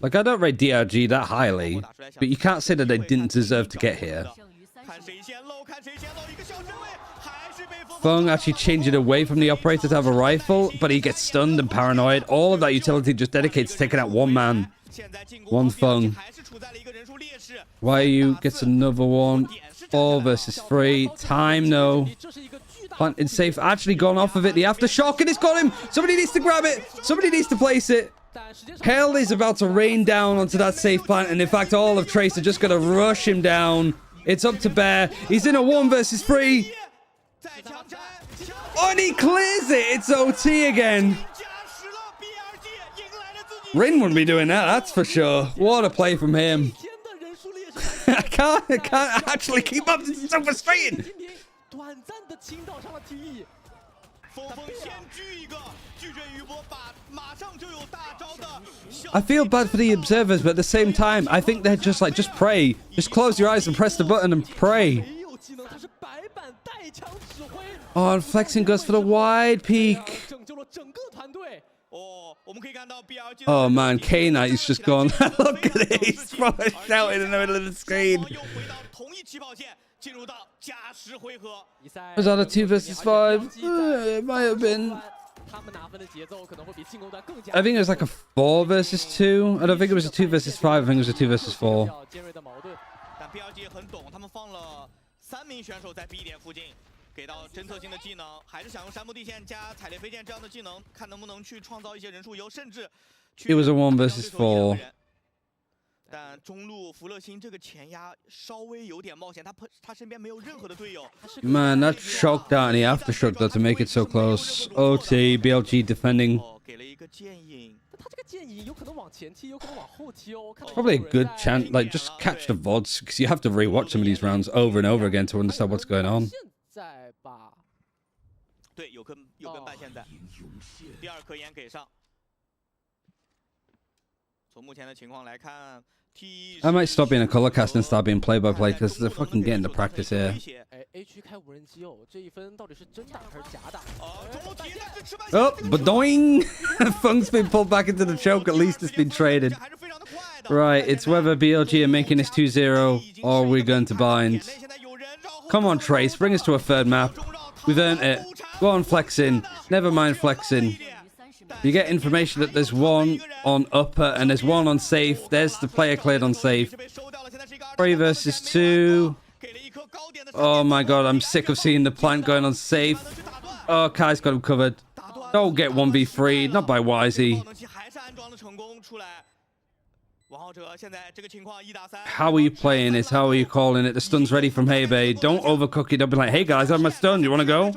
Like, I don't rate DRG that highly, but you can't say that they didn't deserve to get here. Fung actually changed it away from the operator to have a rifle, but he gets stunned and paranoid. All of that utility just dedicates to taking out one man. One Fung. YOU gets another one. 4 versus 3. Time, no. Planted safe. Actually gone off of it. The Aftershock, and it's got him. Somebody needs to grab it. Somebody needs to place it. Hell is about to rain down onto that safe plant, and in fact, all of Trace are just going to rush him down. It's up to Bear. He's in a 1 versus 3. Oh, and he clears it. It's OT again. Rin wouldn't be doing that, that's for sure. What a play from him. I can't actually keep up. This is so frustrating. I feel bad for the observers, but at the same time, I think they're just like, just pray. Just close your eyes and press the button and pray. Oh, and flexing goes for the wide peak. Oh man, K-Knight is just gone. Look at it, he's probably shouting in the middle of the screen. Was that a 2 versus 5? It might have been. I think it was like a 4 versus 2. I don't think it was a 2 versus 5. I think it was a 2 versus 4. It was a 1 versus 4. Man, that shock dart and the aftershock though to make it so close. OT, BLG defending. Probably a good chance, like just catch the VODs, because you have to rewatch some of these rounds over and over again to understand what's going on. I might stop being a color cast and start being play-by-play because they're fucking getting the practice here. Oh, badoing! Funk's been pulled back into the choke. At least it's been traded. Right, it's whether BLG are making this 2-0 or we're going to bind. Come on, Trace. Bring us to a third map. We've earned it. Go on, flexing. Never mind flexing. You get information that there's one on upper and there's one on safe. There's the player cleared on safe. 3 versus 2. Oh my god, I'm sick of seeing the plant going on safe. Oh, Kai's got him covered. Don't get 1v3, not by Wisey. How are you playing this? How are you calling it? The stun's ready from Hebe. Don't overcook it. Don't be like, hey guys, I have my stun. You want to go?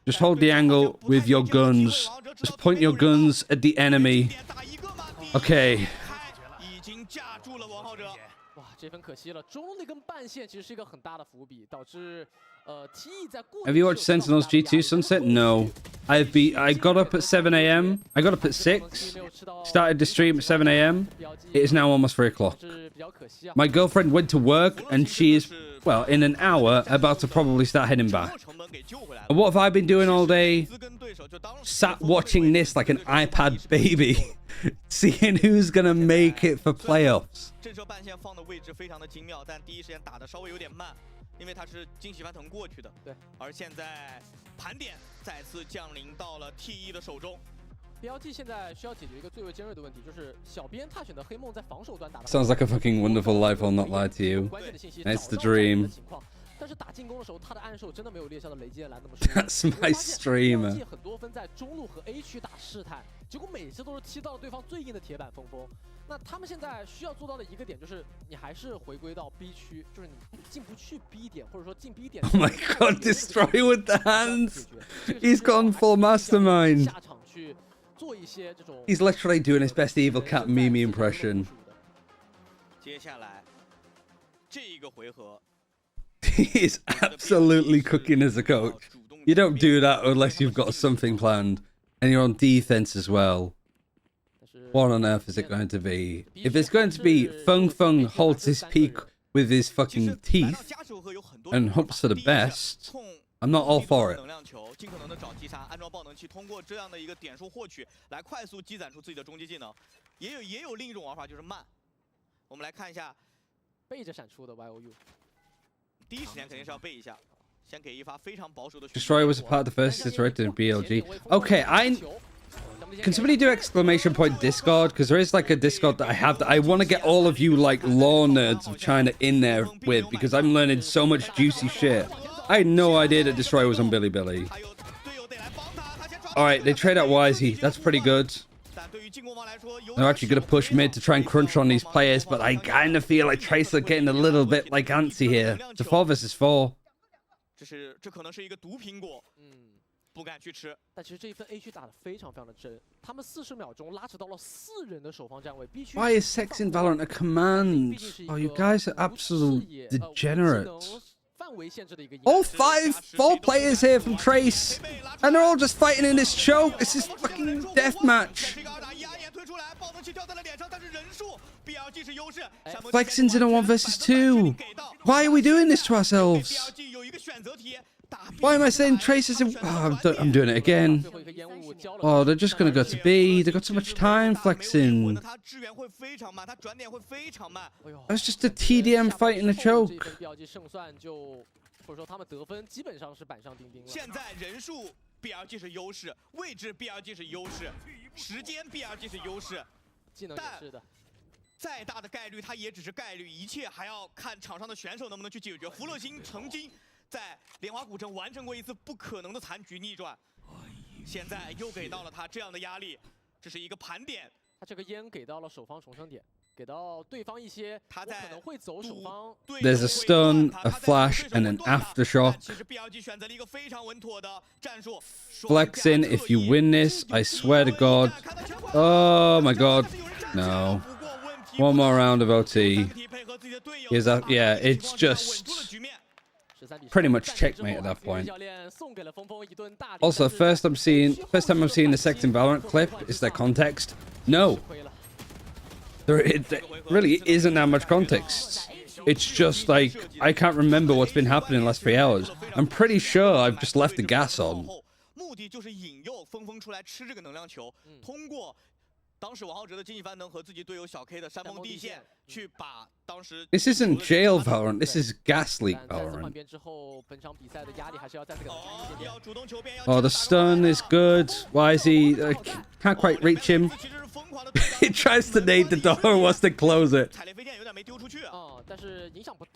Just hold the angle with your guns. Just point your guns at the enemy. Okay. Have you watched Sentinel's G2 Sunset? No. I got up at 7 a.m. I got up at 6. Started the stream at 7 a.m. It is now almost 3 o'clock. My girlfriend went to work and she is, well, in an hour, about to probably start heading back. And what have I been doing all day? Sat watching this like an iPad baby. Seeing who's gonna make it for playoffs. 因为它是惊喜翻腾过去的，对，而现在盘点再次降临到了 T1 的手中。BLG 现在需要解决一个最为尖锐的问题，就是小编他选的黑梦在防守端打。Sounds like a fucking wonderful life, I'll not lie to you. It's the dream. 但是打进攻的时候，他的暗手真的没有猎杀的雷击来那么深。That's my streamer. 很多分在中路和 A 区打试探，结果每次都是踢到了对方最硬的铁板峰。那他们现在需要做到的一个点就是，你还是回归到 B 区，就是你进不去 B 点，或者说进 B 点。Oh my god, destroy with the hands! He's gone full mastermind. 下场去做一些这种。He's literally doing his best Evil Cat meme impression. 接下来这一个回合。He is absolutely cooking as a coach. You don't do that unless you've got something planned. And you're on defense as well. What on earth is it going to be? If it's going to be Feng holds his peak with his fucking teeth and hopes for the best, I'm not all for it. 尽可能的找击杀，安装爆能器，通过这样的一个点数获取，来快速积攒出自己的终极技能。也有另一种玩法，就是慢。我们来看一下，背着闪出的 YOU。第一时间肯定是要背一下，先给一发非常保守的。Destroy was a part of the first iterated in BLG. Okay, Can somebody do exclamation point Discord? Because there is like a Discord that I have that I want to get all of you like lore nerds of China in there with, because I'm learning so much juicy shit. I had no idea that Destroy was on Billy. Alright, they trade out Wisey. That's pretty good. They're actually going to push mid to try and crunch on these players, but I kind of feel like Trace are getting a little bit like antsy here. It's a 4 versus 4. 这可能是一个毒苹果。不敢去吃，但其实这一分 A 区打得非常的真，他们40秒钟拉扯到了4人的守方站位。B 区 Why is sex in Valorant a command? Oh, you guys are absolute degenerates. All 4 players here from Trace, and they're all just fighting in this choke. This is fucking deathmatch. Flexing's in a 1 versus 2. Why are we doing this to ourselves? Why am I saying Trace is in... Oh, I'm doing it again. Oh, they're just going to go to B. They've got so much time flexing. That's just a TDM fight in a choke. 或者说他们得分基本上是板上钉钉了。现在人数 BLG 是优势，位置 BLG 是优势，时间 BLG 是优势，技能也是的。再大的概率，它也只是概率，一切还要看场上的选手能不能去解决。福乐星曾经在莲花古城完成过一次不可能的残局逆转，现在又给到了他这样的压力，这是一个盘点。他这个烟给到了守方重生点。 There's a stun, a flash, and an aftershock. Flex in if you win this, I swear to God. Oh my God. No. One more round of OT. Yeah, it's just pretty much checkmate at that point. Also, first time I'm seeing the Sect in Valorant clip is their context. No. It really isn't that much context. It's just like, I can't remember what's been happening in the last 3 hours. I'm pretty sure I've just left the gas on. 目的就是引诱峰峰出来吃这个能量球，通过当时王浩哲的经济翻腾和自己队友小 K 的山崩地陷，去把当时 This isn't jail Valorant, this is gas leak Valorant. Oh, the stun is good. Why is he... can't quite reach him. He tries to nade the door, wants to close it.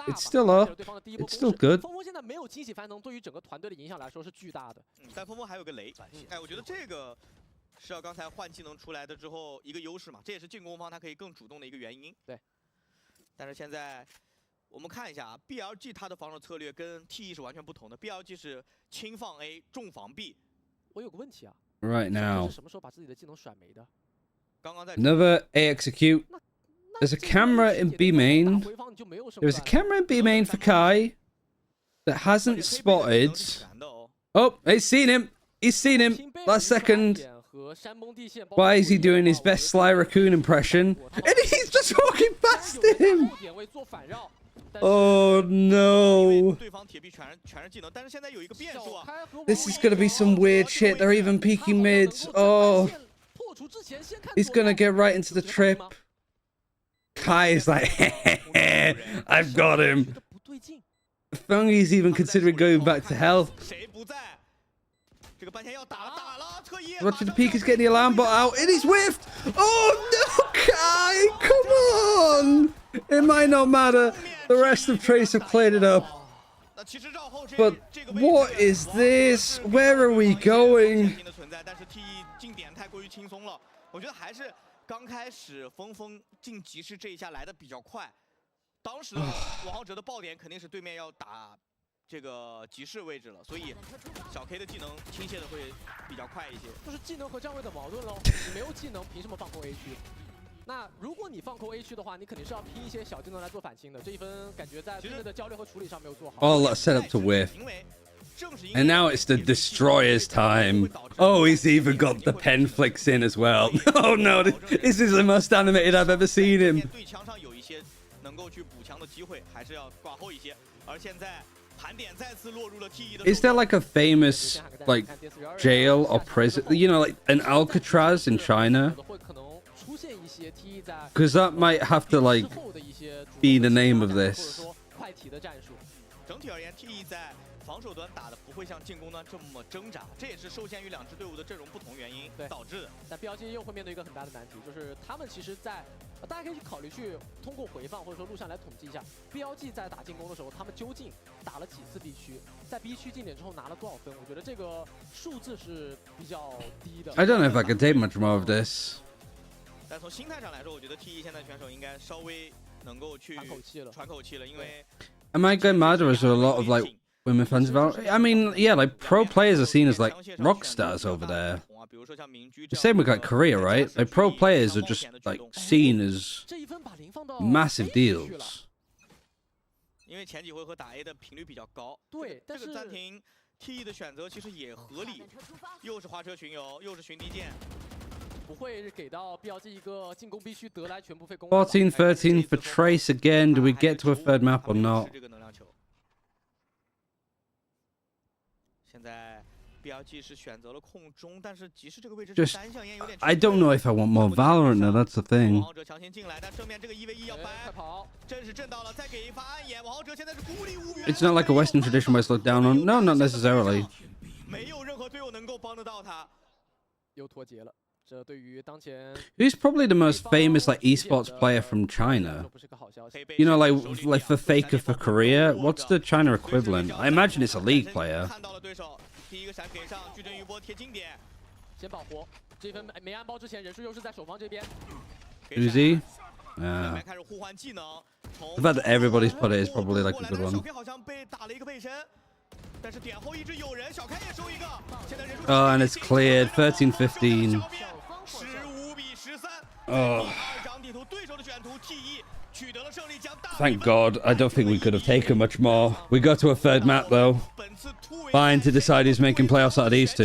It's still up. It's still good. 峰峰现在没有惊喜翻腾，对于整个团队的影响来说是巨大的。但峰峰还有个雷，哎，我觉得这个是要刚才换技能出来的之后一个优势嘛，这也是进攻方他可以更主动的一个原因。对。但是现在我们看一下啊 ，BLG 他的防守策略跟 TE 是完全不同的。BLG 是轻放 A， 重防 B。我有个问题啊。Right now. 是什么时候把自己的技能甩没的？刚刚在 Another A execute. There's a camera in B main. There's a camera in B main for Kai that hasn't spotted. Oh, he's seen him. He's seen him. Last second. Why is he doing his best Sly Raccoon impression? And he's just walking past him. Oh no. This is gonna be some weird shit. They're even peeking mids. Oh. He's gonna get right into the trip. Kai is like, I've got him. Fungy's even considering going back to hell. Roger the Peak is getting the alarm bot out. It is whiffed. Oh no, Kai! Come on! It might not matter. The rest of Trace have cleared it up. But what is this? Where are we going? 我觉得还是刚开始峰峰进集市这一下来的比较快，当时王浩哲的爆点肯定是对面要打这个集市位置了，所以小 K 的技能倾泻的会比较快一些。就是技能和站位的矛盾喽，你没有技能，凭什么放空 A 区？那如果你放空 A 区的话，你肯定是要拼一些小技能来做反清的。这一分感觉在对面的交流和处理上没有做好。Oh, let's set up to whiff. And now it's the Destroyer's time. Oh, he's even got the pen flicks in as well. Oh no, this is the most animated I've ever seen him. Is there like a famous like jail or prison, you know, like an Alcatraz in China? Because that might have to like be the name of this. 防守端打的不会像进攻端这么挣扎，这也是受限于两支队伍的阵容不同原因导致的。但 BLG 又会面对一个很大的难题，就是他们其实在，大家可以去考虑去通过回放或者说录像来统计一下 ，BLG 在打进攻的时候，他们究竟打了几次 B 区，在 B 区进点之后拿了多少分？我觉得这个数字是比较低的。I don't know if I can take much more of this. 但从心态上来说，我觉得 TE 现在选手应该稍微能够去喘口气了，因为 Am I going mad or is there a lot of like women fans about? I mean, yeah, like pro players are seen as like rock stars over there. The same with like Korea, right? Like pro players are just like seen as massive deals. 因为前几回合打 A 的频率比较高，对，这个暂停 TE 的选择其实也合理，又是花车巡游，又是巡敌舰。 不会给到 BLG 一个进攻必须得来全部费攻。14-13 for Trace again. Do we get to a third map or not? 现在 BLG 是选择了控中，但是集市这个位置 Just I don't know if I want more Valorant now. That's the thing. 王浩哲强行进来，但正面这个1v1要掰，正是震到了，再给一发暗眼，王浩哲现在是孤立无援。It's not like a Western tradition where it's looked down on. No, not necessarily. 没有任何队友能够帮得到他，又脱节了。 Who's probably the most famous like esports player from China? You know, like for Faker for Korea. What's the China equivalent? I imagine it's a league player. Who's he? The fact that everybody's put it is probably like a good one. Oh, and it's cleared. 13-15. Oh. Thank God. I don't think we could have taken much more. We got to a third map, though. Fine to decide who's making playoffs out of these two.